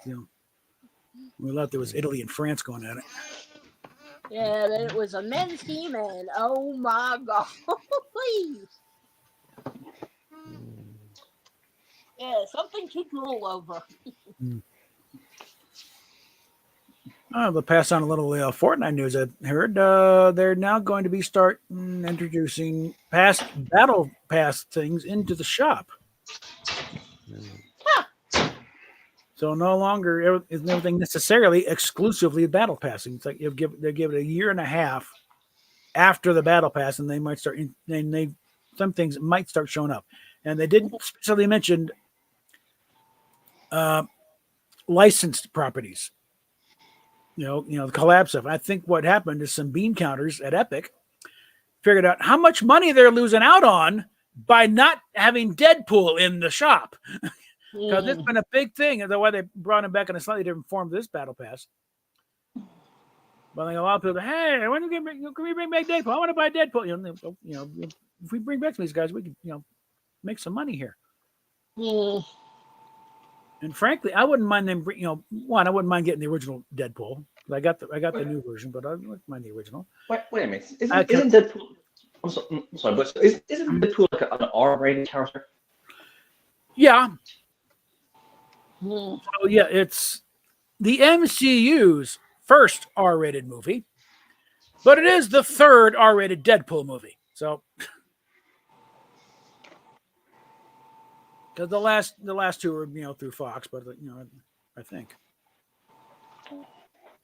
We thought there was Italy and France going at it. Yeah, but it was a men's team, and oh my god, please. Yeah, something to drool over. I'll pass on a little Fortnite news. I heard they're now going to be introducing past battle pass things into the shop. So no longer is everything necessarily exclusively battle passing. It's like they give it a year and a half after the battle pass, and they might start. Some things might start showing up, and they didn't specifically mention licensed properties. The collab stuff. I think what happened is some bean counters at Epic figured out how much money they're losing out on by not having Deadpool in the shop. Because it's been a big thing. And the way they brought him back in a slightly different form for this battle pass. But like a lot of people, hey, when can we bring back Deadpool? I want to buy Deadpool. If we bring back some of these guys, we can make some money here. And frankly, I wouldn't mind them. I wouldn't mind getting the original Deadpool. I got the new version, but I wouldn't mind the original. Wait a minute. Isn't Deadpool? I'm sorry, but isn't Deadpool like an R-rated character? Yeah. So yeah, it's the MCU's first R-rated movie, but it is the third R-rated Deadpool movie. So. Because the last two were through Fox, but I think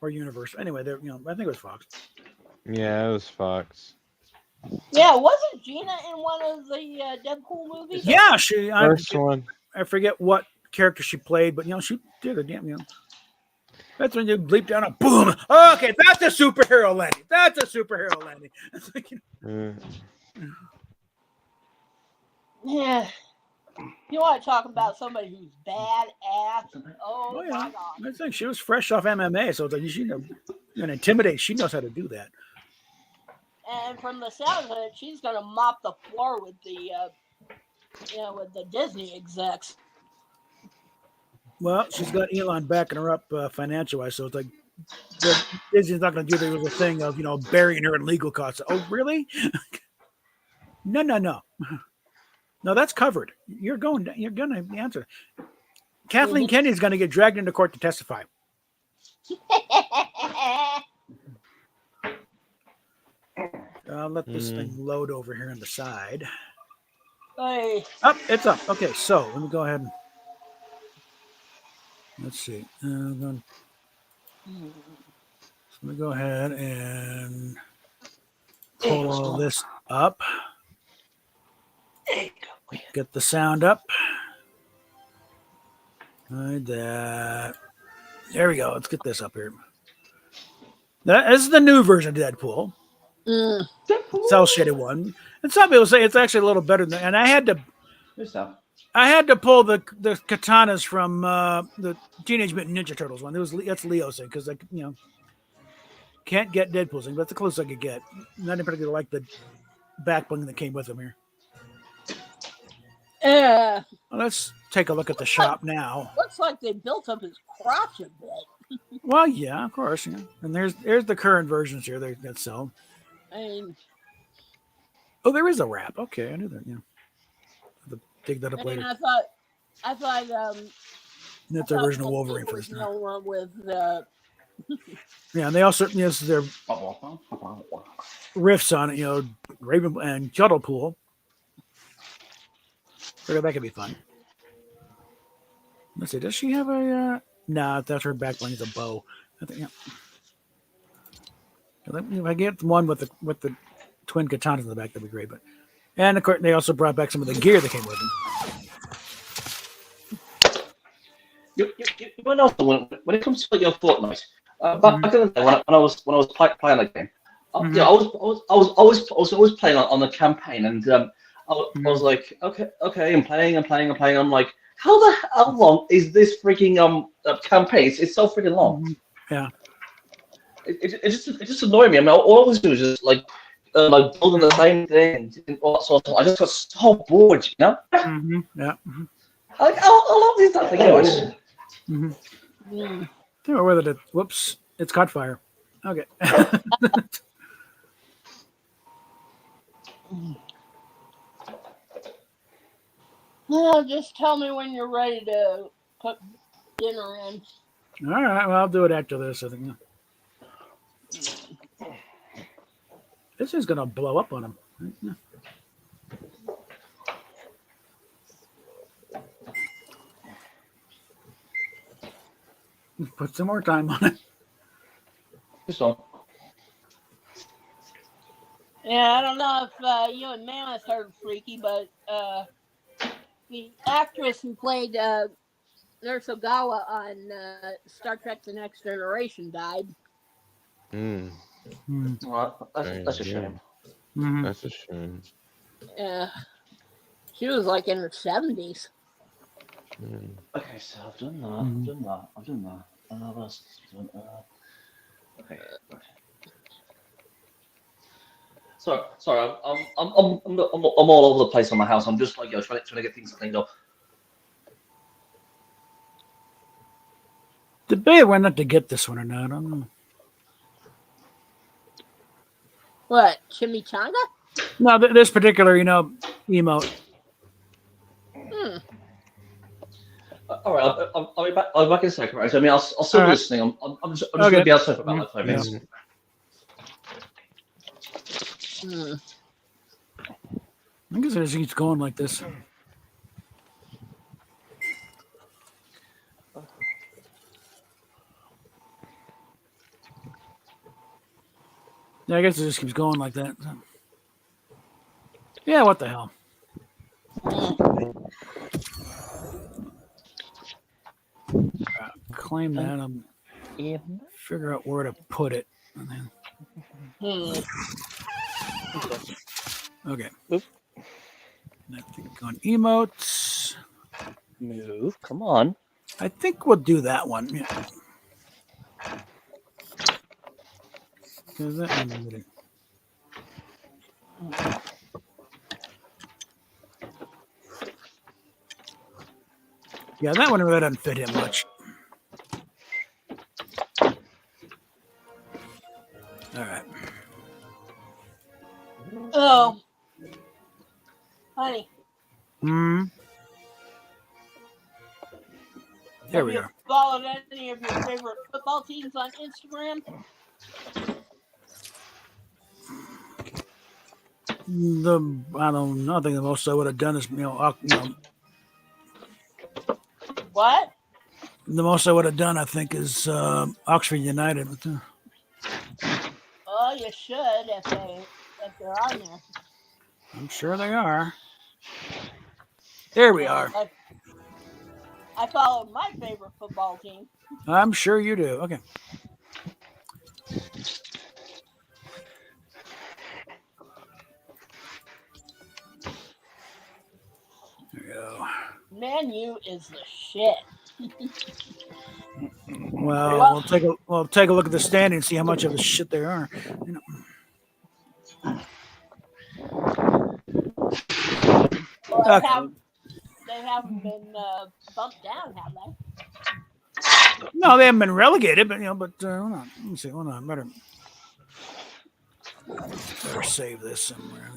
or Universal. Anyway, I think it was Fox. Yeah, it was Fox. Yeah, wasn't Gina in one of the Deadpool movies? Yeah, First one. I forget what character she played, but she did a damn. That's when you leap down and boom. Okay, that's a superhero landing. That's a superhero landing. It's like, yeah. You want to talk about somebody who's badass? Oh yeah. my god! I think she was fresh off MMA, so it's like she and intimidate. She knows how to do that. And from the sound of it, she's gonna mop the floor with the Disney execs. Well, she's got Elon backing her up financial-wise, so it's like Disney's not going to do the little thing of burying her in legal costs. Oh, really? No. No, that's covered. You're going to answer. Kathleen Kennedy's going to get dragged into court to testify. I'll let this thing load over here on the side. Hey. Up, it's up. Okay, so let me go ahead and let's see. Let me go ahead and pull all this up. Get the sound up. Like that. There we go. Let's get this up here. This is the new version of Deadpool. Cell shaded one. And some people say it's actually a little better than. And I had to pull the katanas from the Teenage Mutant Ninja Turtles one. That's Leo's thing because can't get Deadpool's thing, but that's the closest I could get. Not in particular like the back bling that came with him here. Well, let's take a look at the shop now. Looks like they built up his crotch a bit. Well, yeah, of course. Yeah. And there's the current versions here that sell. There is a wrap. Okay, I knew that. Yeah, I'll dig that up later. I thought that's the original Wolverine for this now. One with yeah, and they also their riffs on it. Raven and Cuddlepool. Figured that could be fun. Let's see. Does she have a? Nah, that's her back bling is a bow. I think. Yeah. If I get one with the twin katanas in the back. That'd be great. But and of course, they also brought back some of the gear that came with them. You know, when it comes to your Fortnite, back in the day when I was playing the game, yeah, I was always playing on the campaign, and I was like, okay, I'm playing. I'm like, how long is this freaking campaign? It's so freaking long. Yeah. It just annoyed me. I mean, all I always do is just like building the same thing and all that sort of stuff. I just got so bored, you know. Yeah. Like, how long is that thing, anyways? Or whether to whoops, it's caught fire. Okay. Well, just tell me when you're ready to put dinner in. All right. Well, I'll do it after this. I think. This is gonna blow up on him. Put some more time on it. Yeah, I don't know if you and Mammoth heard Freaky, but the actress who played Nurse Ogawa on Star Trek: The Next Generation died. Well, that's a shame. That's a shame. Yeah, she was like in her 70s. Okay, so I've done that. Okay. Sorry. I'm all over the place on my house. I'm just like trying to get things cleaned up. Debate whether not to get this one or not. I don't know. What, chimichanga? No, this particular, emote. All right, I'll be back. I'll be back in a second, right? So, I mean, I'll still be listening. I'm just going to be outside for about like 5 minutes. I guess it just keeps going like this. Yeah, I guess it just keeps going like that. Yeah, what the hell? Claim that. Figure out where to put it. And then... Okay. Oop. I think on emotes. Move. Come on. I think we'll do that one. Yeah. Because that one really... Yeah, that one really doesn't fit him much. All right. Oh, honey. There we are. Followed any of your favorite football teams on Instagram? I don't know. I think the most I would have done is, What? The most I would have done, I think, is Oxford United. Oh, you should if they're on there. I'm sure they are. There we are. I followed my favorite football team. I'm sure you do. Okay. There you go. Man U is the shit. Well, we'll take a look at the standing and see how much of the shit there are. Well, they haven't been bumped down, have they? No, they haven't been relegated, but hold on. Let me see. Hold on. Better save this somewhere.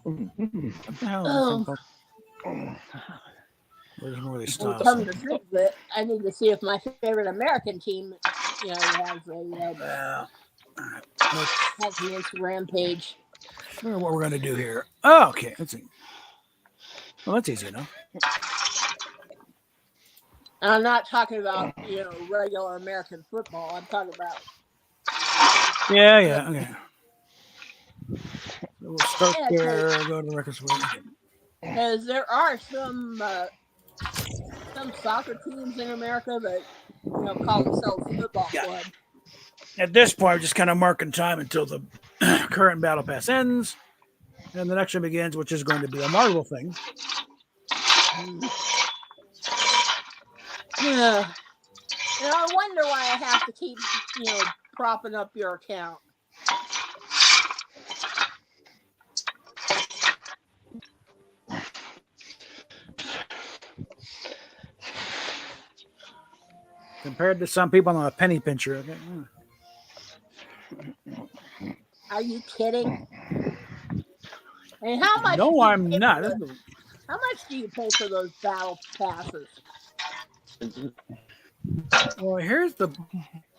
What the hell? Where's more of these styles? Come to think of it, I need to see if my favorite American team, has a has the Instagram page. I wonder what we're gonna do here. Oh, okay. Let's see. Well, that's easy enough. And I'm not talking about, regular American football. I'm talking about. Yeah. Okay. We'll start there. Go to the records. Because there are some soccer teams in America that call themselves football club. At this point, we're just kind of marking time until the current battle pass ends, and the next one begins, which is going to be a Marvel thing. Yeah. I wonder why I have to keep, propping up your account. Compared to some people on a penny pincher. Okay. Are you kidding? And how much? No, I'm not. How much do you pay for those battle passes? Well,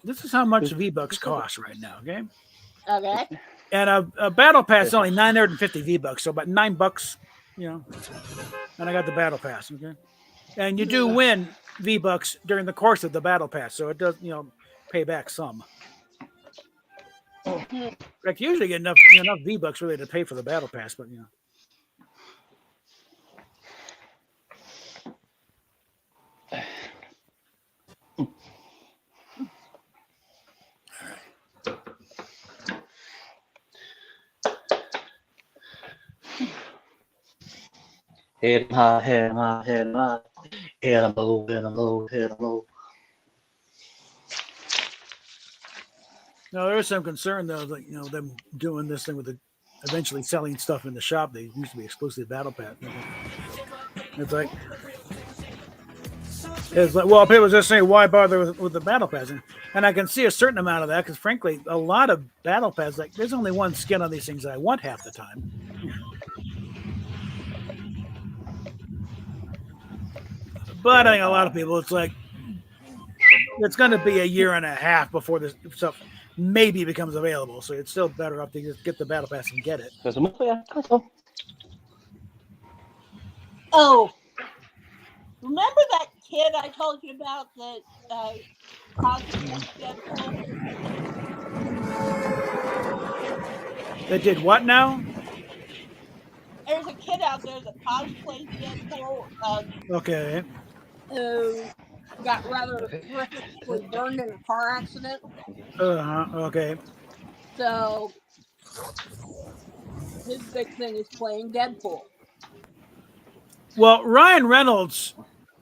this is how much V-Bucks cost right now, okay? Okay. And a battle pass is only 950 V-Bucks, so about $9, and I got the battle pass, okay? And you do win V-Bucks during the course of the battle pass, so it does, pay back some. Like you usually get enough V-Bucks really to pay for the battle pass, but Head high, head high, head high, head low, head low, head low. No, there is some concern though that them doing this thing with eventually selling stuff in the shop. They used to be exclusive battle pass. It's like, well, people just say, why bother with the battle pass? And I can see a certain amount of that because, frankly, a lot of battle pass, like there's only one skin on these things that I want half the time. But I think a lot of people, it's like it's going to be a year and a half before this stuff maybe becomes available. So it's still better up to just get the battle pass and get it. Oh, remember that kid I told you about that They did what now? There's a kid out there that cosplays Deadpool. Okay. Who got rather horrifically burned in a car accident. Okay. So his big thing is playing Deadpool. Well, Ryan Reynolds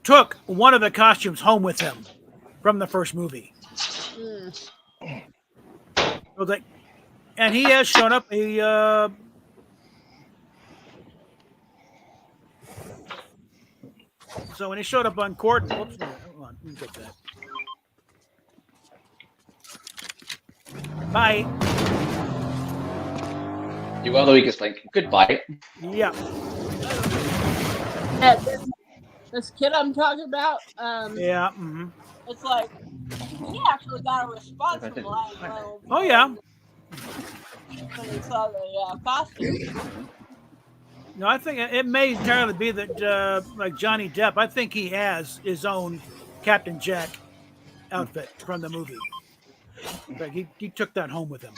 took one of the costumes home with him from the first movie. And he has shown up so when he showed up on court, hold on, let me get that. Bye. You are the weakest link. Goodbye. Yeah. This kid I'm talking about, yeah. It's like he actually got a response from Ryan Reynolds. Oh yeah. When he saw the costume. No, I think it may entirely be that, like Johnny Depp, I think he has his own Captain Jack outfit from the movie. Like he took that home with him.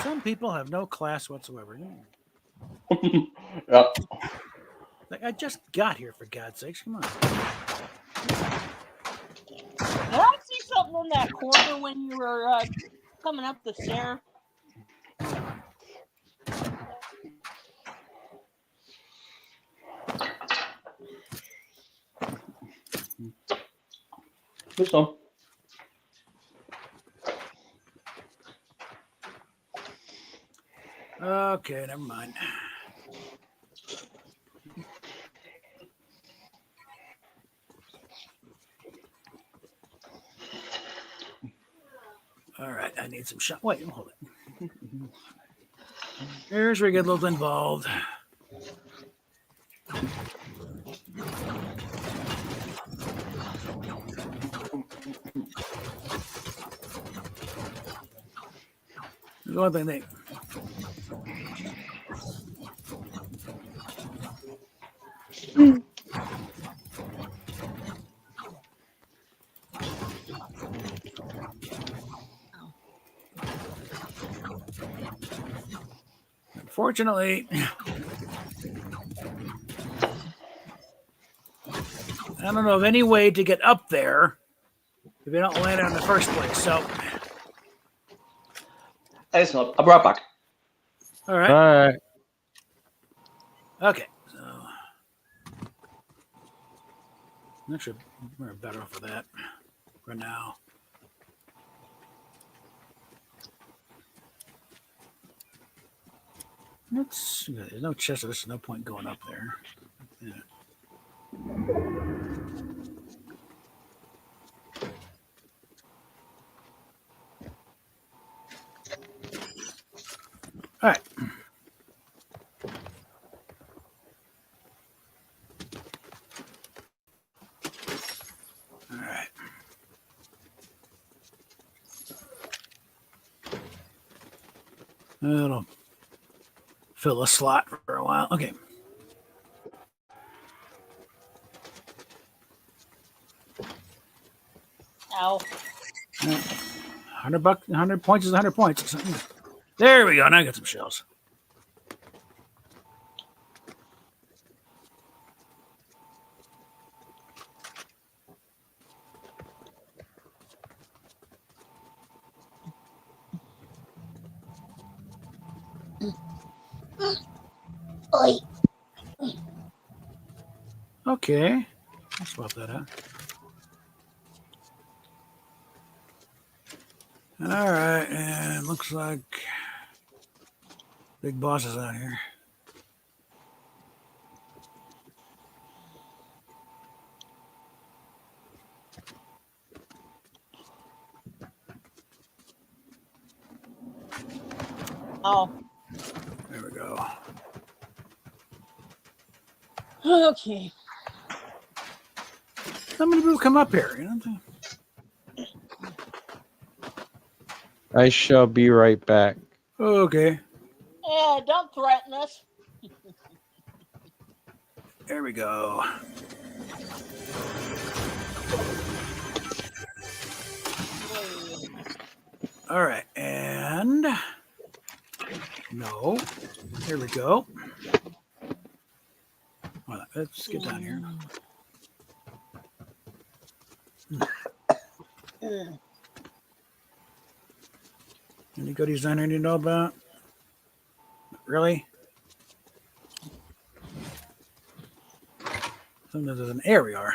Some people have no class whatsoever. Yeah. Like, I just got here, for God's sakes. Come on. Did I see something in that corner when you were coming up the stairs? This one. Okay, never mind. All right, I need some shot. Wait, hold it. Here's where we get a little involved. There's one thing Unfortunately, I don't know of any way to get up there if you don't land it in the first place. So, Hey, listen, I'll be right back. all right. All right. Okay. So, actually, we're better off with that for now. There's no chest, so there's no point going up there. Yeah. All right. All right. That'll fill a slot for a while. Okay. Ow. 100 bucks, 100 points is 100 points. There we go. Now I got some shells. Oi. Okay. I'll swap that out. All right. And looks like big boss is out here. Oh. There we go. Okay. How many people come up here? You know? I shall be right back. Okay. Yeah, don't threaten us. There we go. All right. And no. There we go. Well, let's get down here. Any goodies down here you know about? Really? Sometimes there's an area.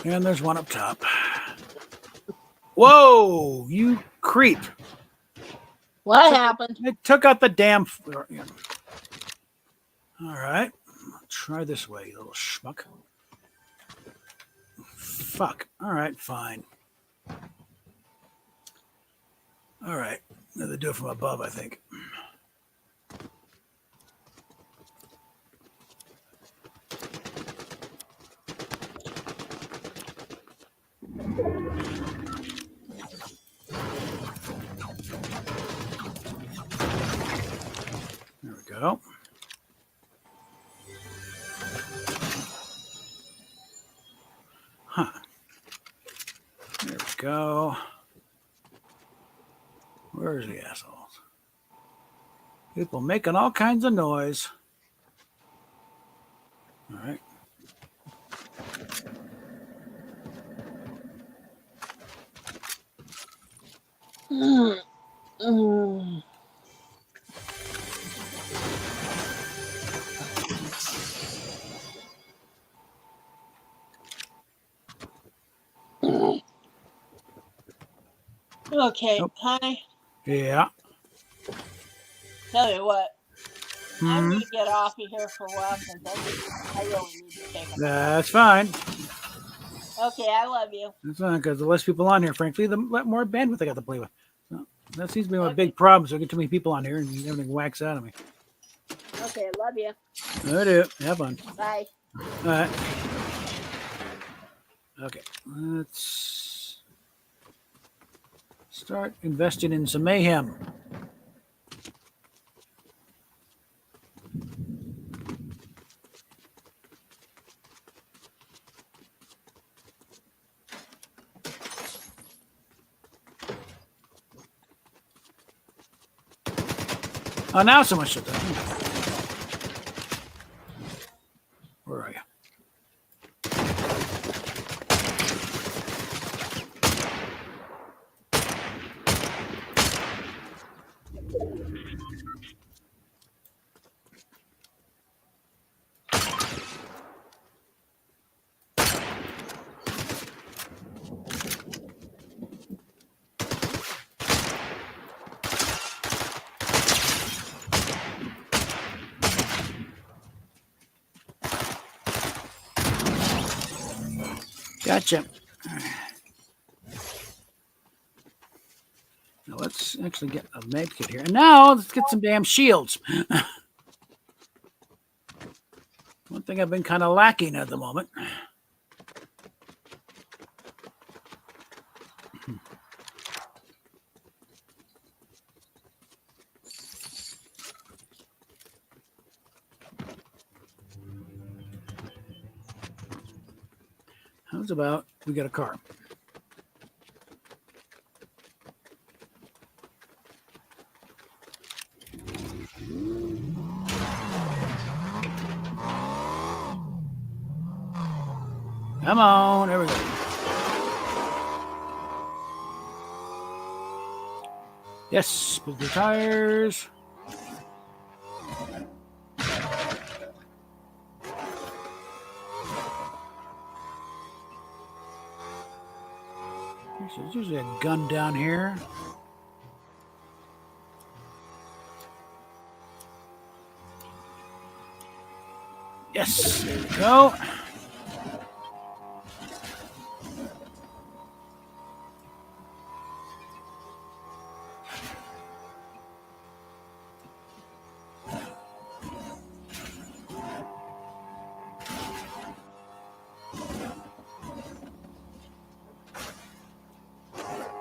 And there's one up top. Whoa, you creep. What happened? It took out the damn... All right. Try this way, you little schmuck. Fuck. All right, fine. All right. Now they do it from above, I think. There we go. Huh. There we go. Where's the assholes? People making all kinds of noise. All right. Okay, Nope. honey, Yeah. tell you what, I'm Hmm. going to get off of here for a while because I really need to take a nap. That's fine. Okay, I love you. That's fine, because the less people on here, frankly, the more bandwidth I got to play with. So that seems to be my big problem. So I get too many people on here and everything whacks out of me. Okay, I love you. I do. Have fun. Bye. All right. Okay, let's start investing in some mayhem. Oh, now so much of that. Where are you? Gotcha. Now let's actually get a med kit here. And now let's get some damn shields. One thing I've been kind of lacking at the moment. How's about we get a car? Come on, there we go. Yes, with the tires. There's usually a gun down here. Yes, there we go.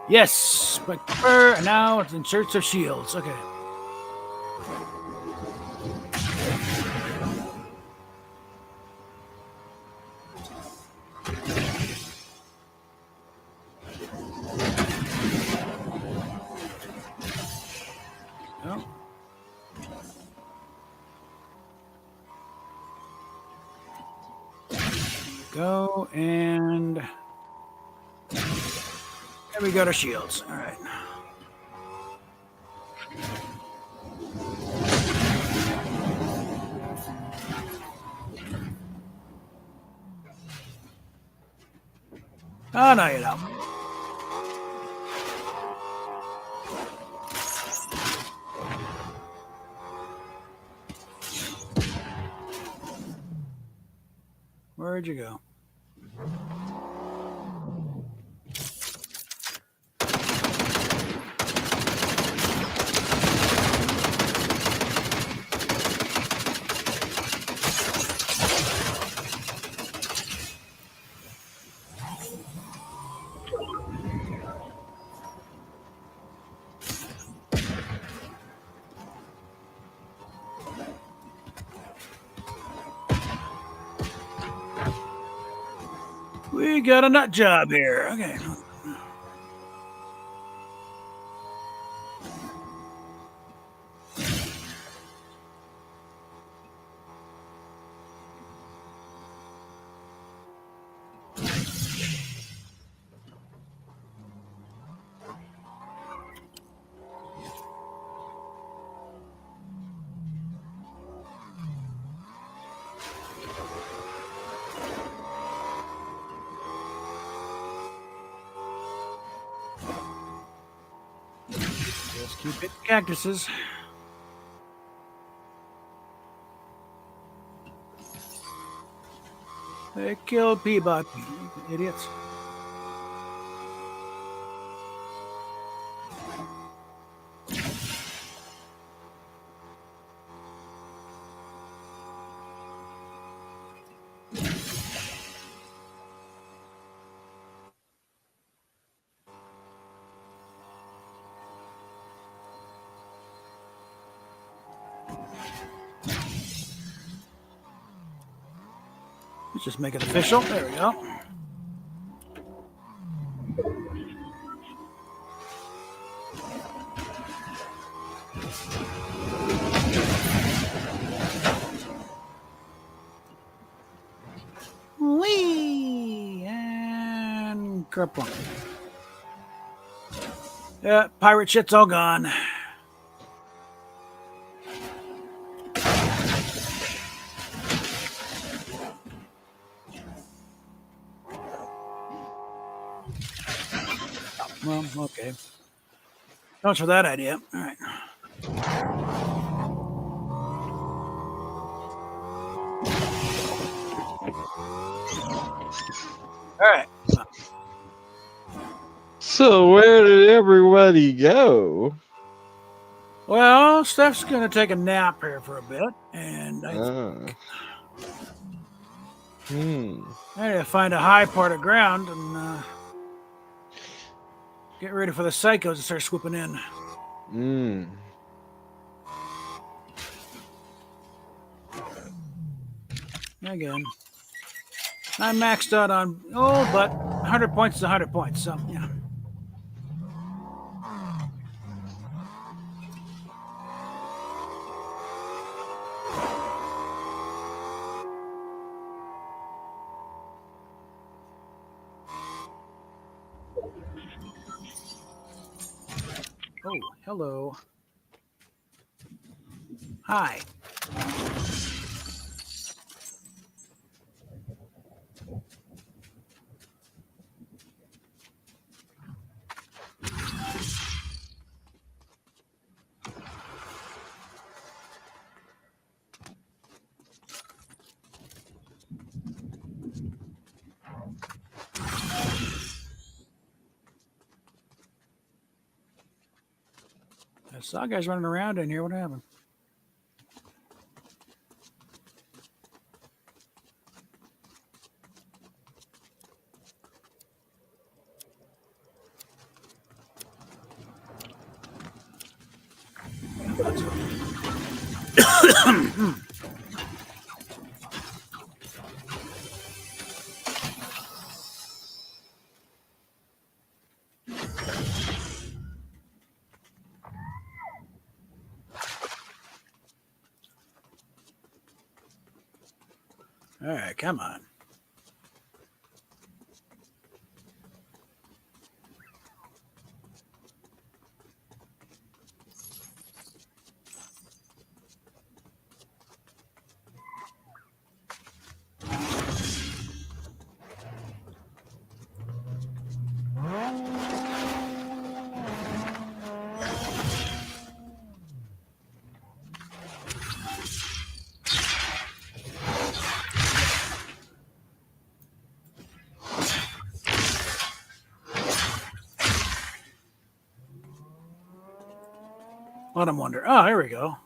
Yes, but and now it's in search of shields. Okay. Oh. Go and there we go to shields. All right. Oh, no, you don't. Where'd you go? We got a nut job here. Okay. Just keep it cactuses. They killed Peabody, idiots. Let's just make it official. There we go. Whee! And kerplunk. Yeah, pirate shit's all gone. Well, okay. Thanks for that idea. All right. All right. So where did everybody go? Well, Steph's going to take a nap here for a bit, and I need to find a high part of ground and get ready for the psychos to start swooping in. Again, I'm maxed out on, but 100 points is 100 points, so yeah. Oh, hello. Hi. I saw guys running around in here. What happened? All right, come on. Let him wonder. Oh, here we go.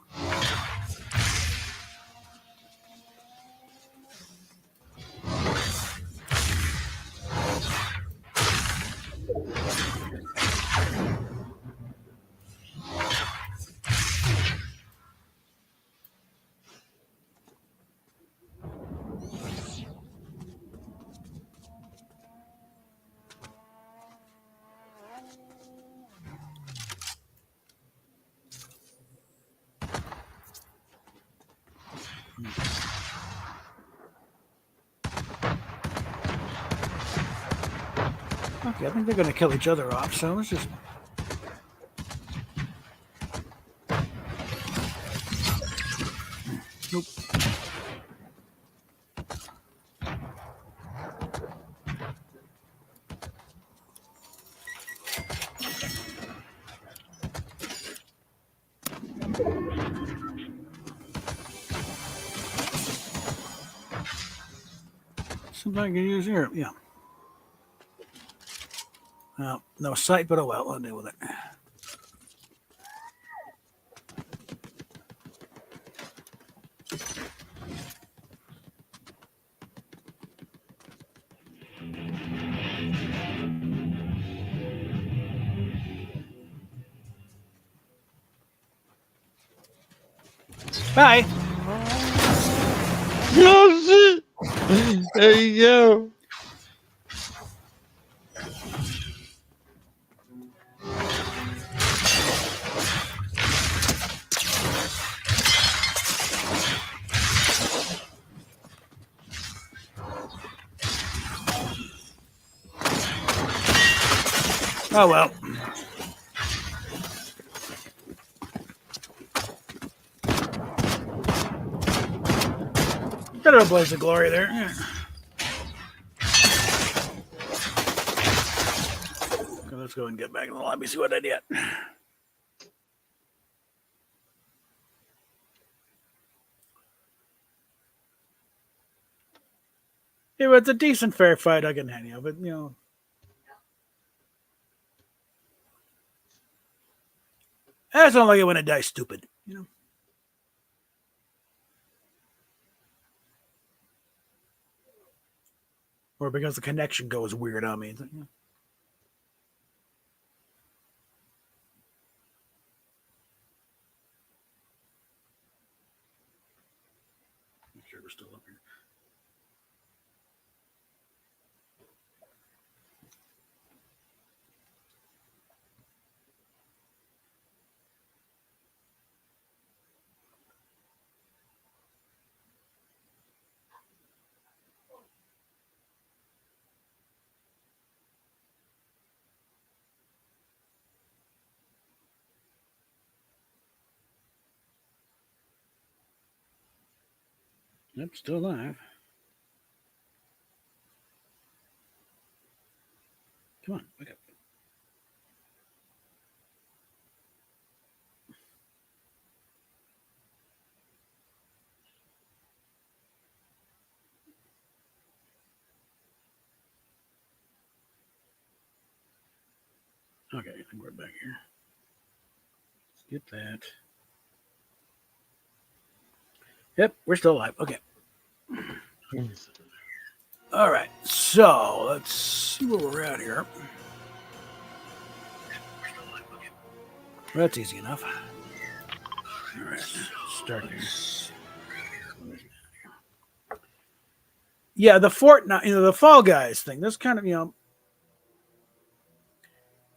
Okay, I think they're going to kill each other off, so let's just... Nope. Something I can use here, yeah. No sight, but oh well, I'll deal with it. Bye. Oh shit! There you go. Oh well. Bit of a blaze of glory there. Yeah. Okay, let's go and get back in the lobby, see what I did. It was a decent fair fight, I can handle, but you know. That's not like it when it dies stupid, you know. Or because the connection goes weird on me. You know. Make sure we're still up here. Yep, still alive. Come on, wake up. Okay, I think we're back here. Let's get that. Yep, we're still alive. Okay. All right, so let's see where we're at here. Well, that's easy enough. All right, start here. Yeah, the Fortnite, you know, the Fall Guys thing. That's kind of, you know,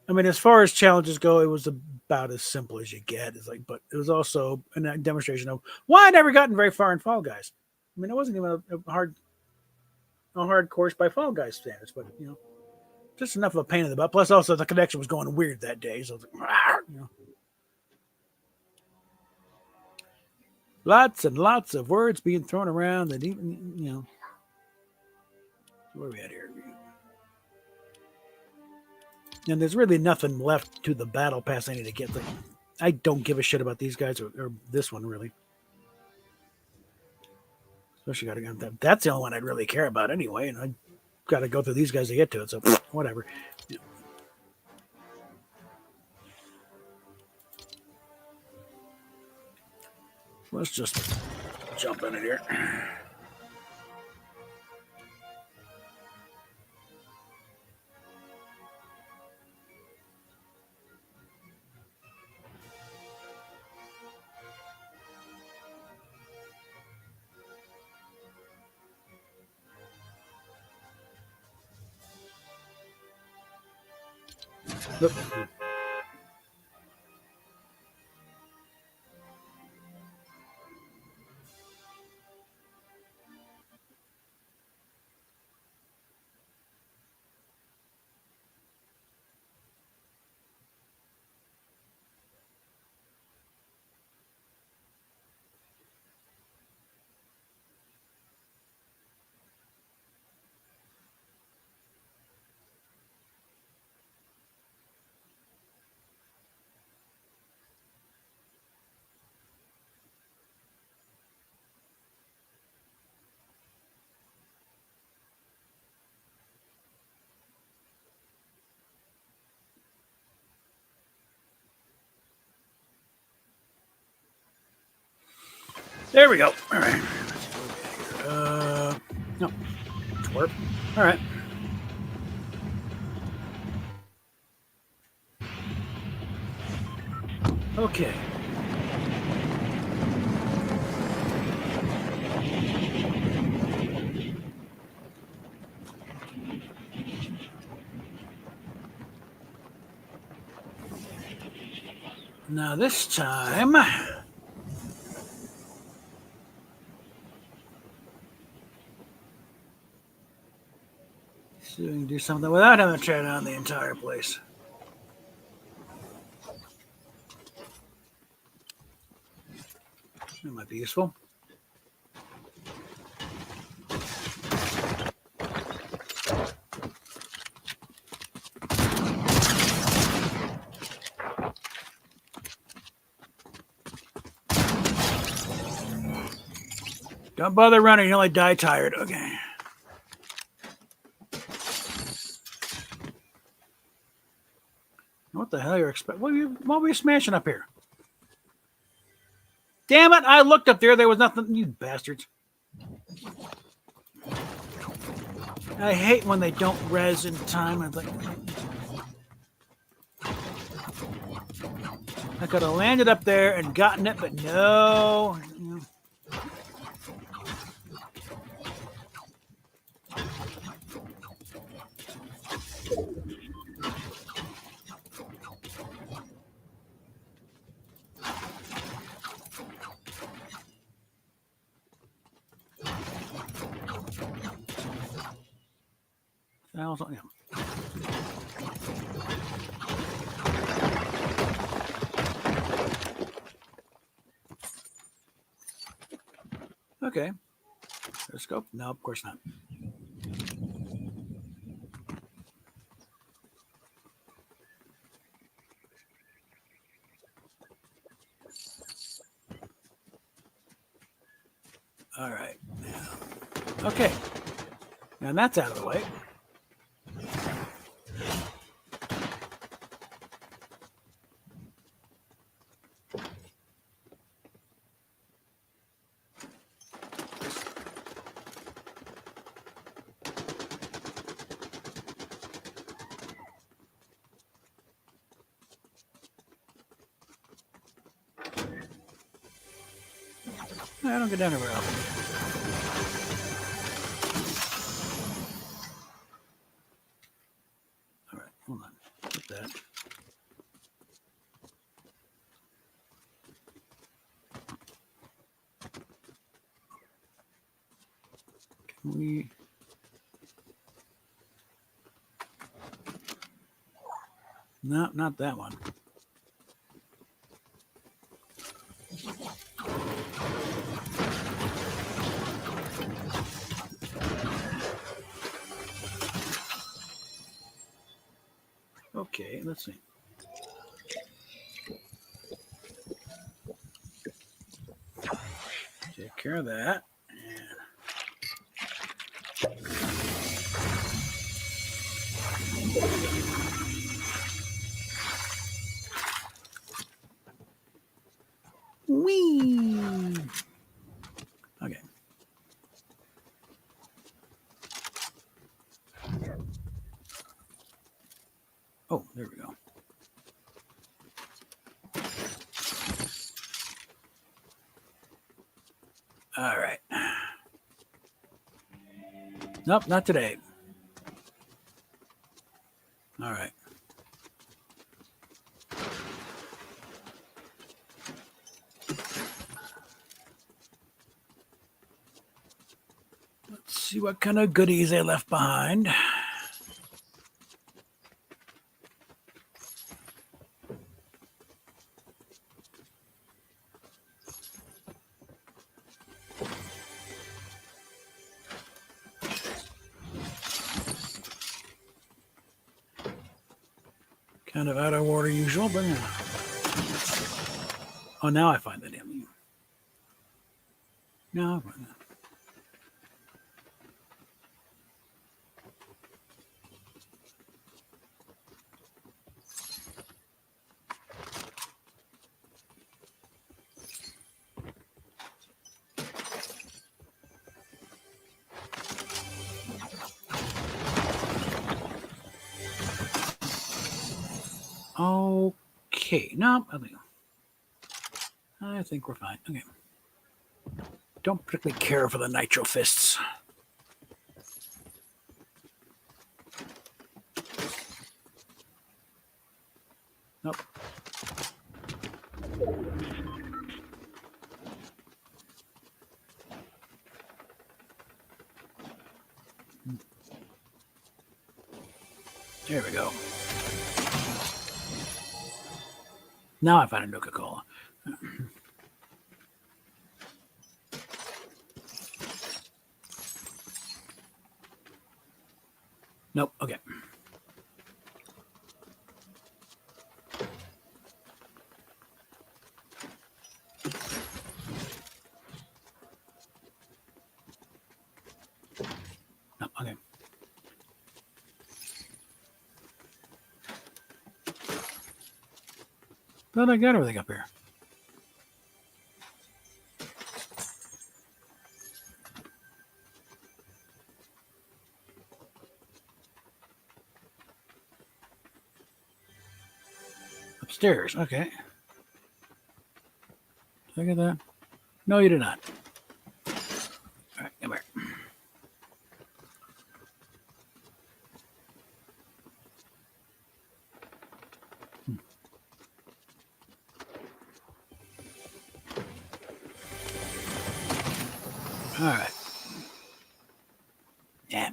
I mean, as far as challenges go, it was about as simple as you get. It's like, but it was also a demonstration of why I never gotten very far in Fall Guys. I mean, it wasn't even a hard course by Fall Guys standards, but you know, just enough of a pain in the butt. Plus, also the connection was going weird that day, so I was like, you know, lots and lots of words being thrown around that even, you know, where are we at here? And there's really nothing left to the battle pass I need to get. Like, I don't give a shit about these guys or this one really. Especially got to go. That's the only one I'd really care about anyway, and I got to go through these guys to get to it. So whatever. Yeah. Let's just jump in it here. Look. There we go. All right. No. Twerp. All right. Okay. Now this time, see if we can do something without having to tear down the entire place. That might be useful. Don't bother running, you only die tired. Okay. What the hell you're expecting? What were you smashing up here? Damn it, I looked up there. There was nothing. You bastards. I hate when they don't res in time. I'm like, I could have landed up there and gotten it, but no. Yeah. Okay. Let's go. No, of course not. All right. Okay. And that's out of the way. I don't get down very often. All right, hold on. Put that. Can we? No, not that one. Okay, let's see. Take care of that. Whee! Okay. Oh, there we go. All right. Nope, not today. All right. Let's see what kind of goodies they left behind. Kind of out of order usual, but yeah. Oh, now I find the damn thing. No, I find that. Okay, no, I think we're fine. Okay. Don't particularly care for the nitro fists. Nope. There we go. Now I found a Nuka-Cola. Nope. Okay. Nope. Okay. Thought I got everything up here. Upstairs. Okay. Did I get that? No, you did not. All right, come here. All right. Yeah.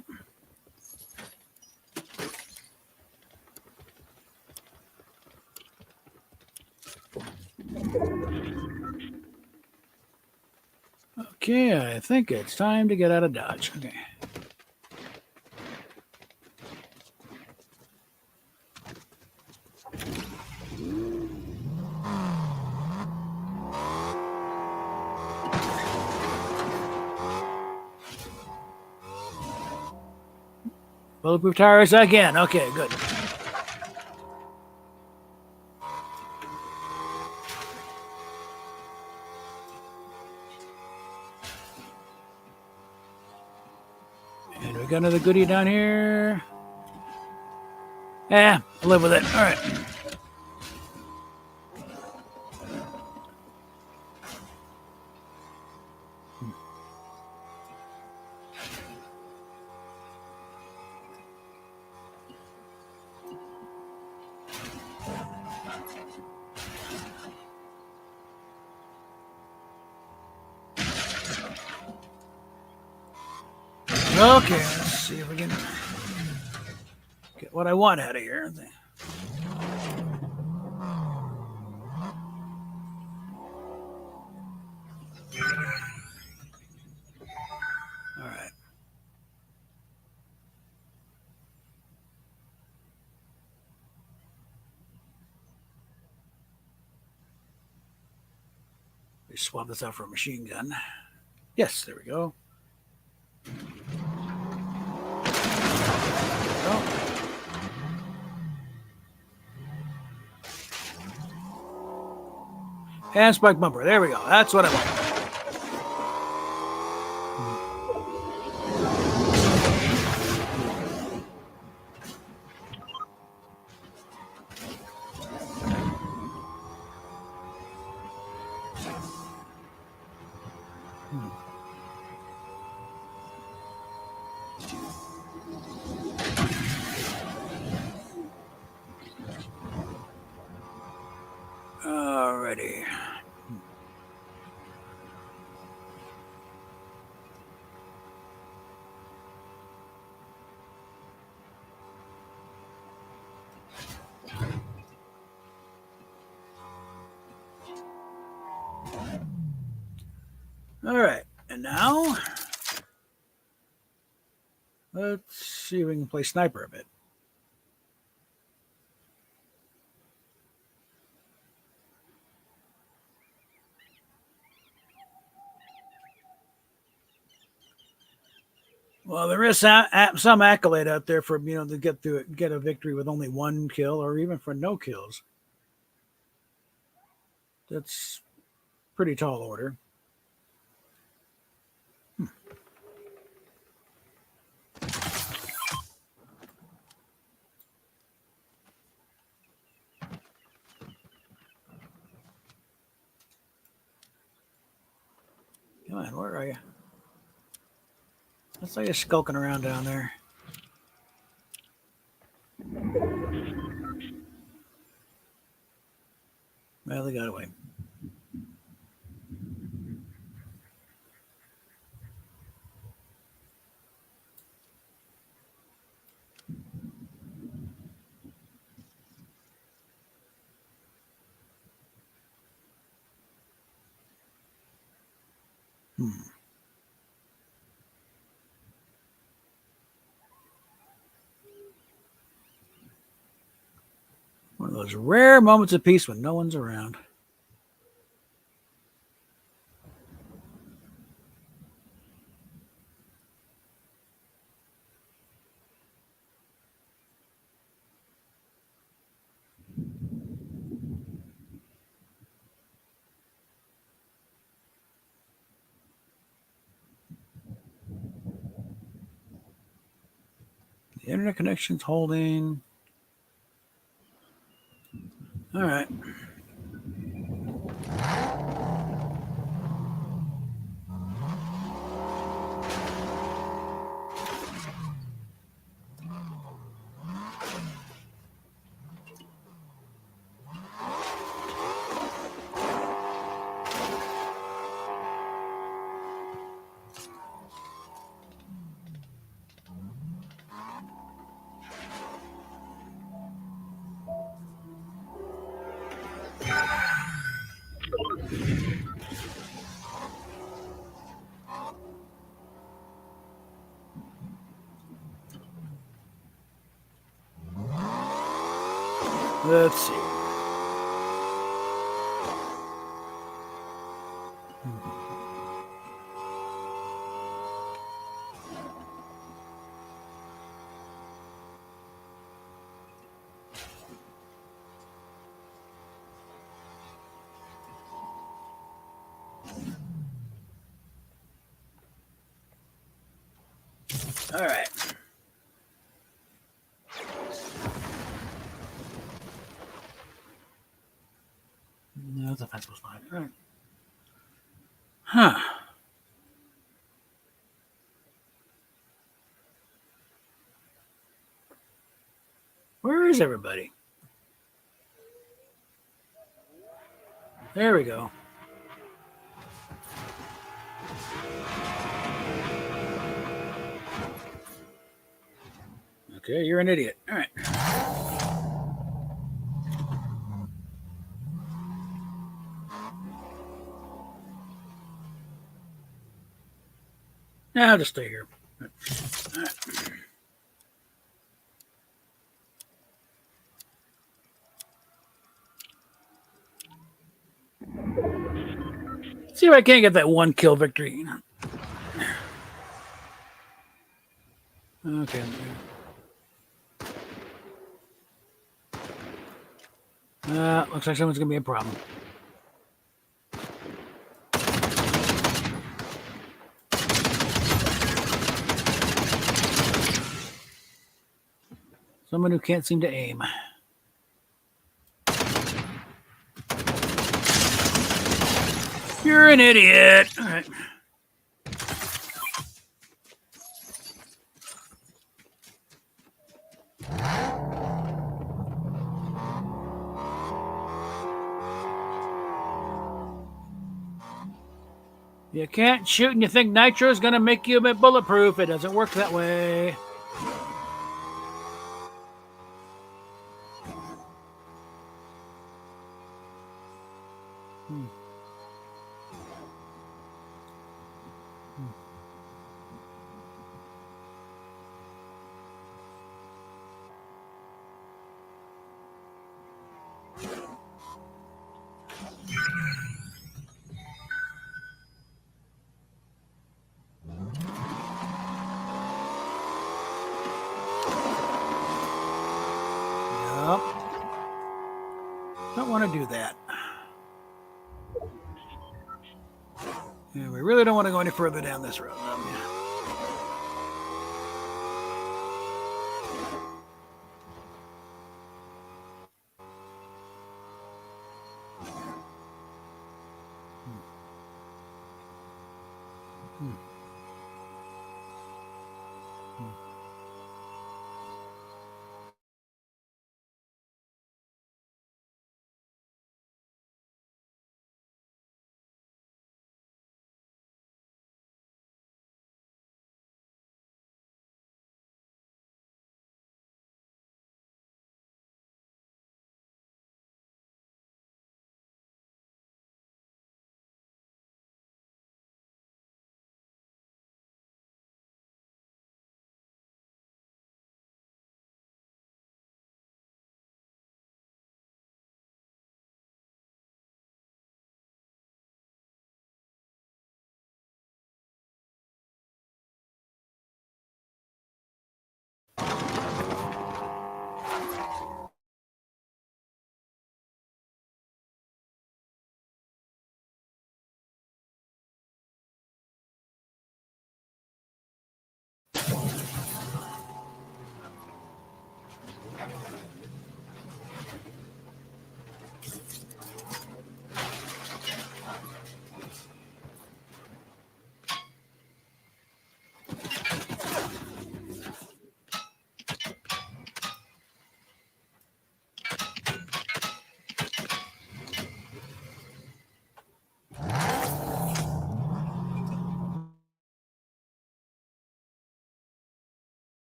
Okay, I think it's time to get out of Dodge. Okay. Bulletproof tires again. Okay, good. And we got another goodie down here. Yeah, I'll live with it. All right. Okay, let's see if we can get what I want out of here. All right. We swap this out for a machine gun. Yes, there we go. And spike bumper. There we go. That's what I want. Alrighty. All right, and now let's see if we can play sniper a bit. Well, there is some accolade out there for to get a victory with only one kill, or even for no kills. That's pretty tall order. Come on, where are you? I saw you skulking around down there. Well, they got away. One of those rare moments of peace when no one's around. The internet connection's holding. All right. Let's see. All right. No, that's a fence spot. All right. Huh. Where is everybody? There we go. Okay, you're an idiot. All right. Now I'll just stay here. All right. See if I can't get that one kill victory. Okay. Looks like someone's gonna be a problem. Someone who can't seem to aim. You're an idiot. All right. You can't shoot and you think nitro is going to make you bulletproof. It doesn't work that way. Don't want to do that. Yeah, we really don't want to go any further down this road.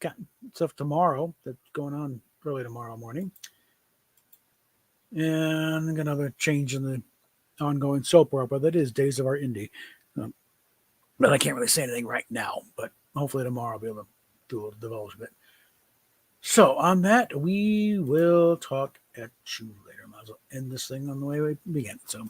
got stuff tomorrow that's going on early tomorrow morning. And another change in the ongoing soap opera that is Days of Our Indie. But I can't really say anything right now, but hopefully tomorrow I'll be able to do a little development. So on that, we will talk at you later. Might as well end this thing on the way we began. So.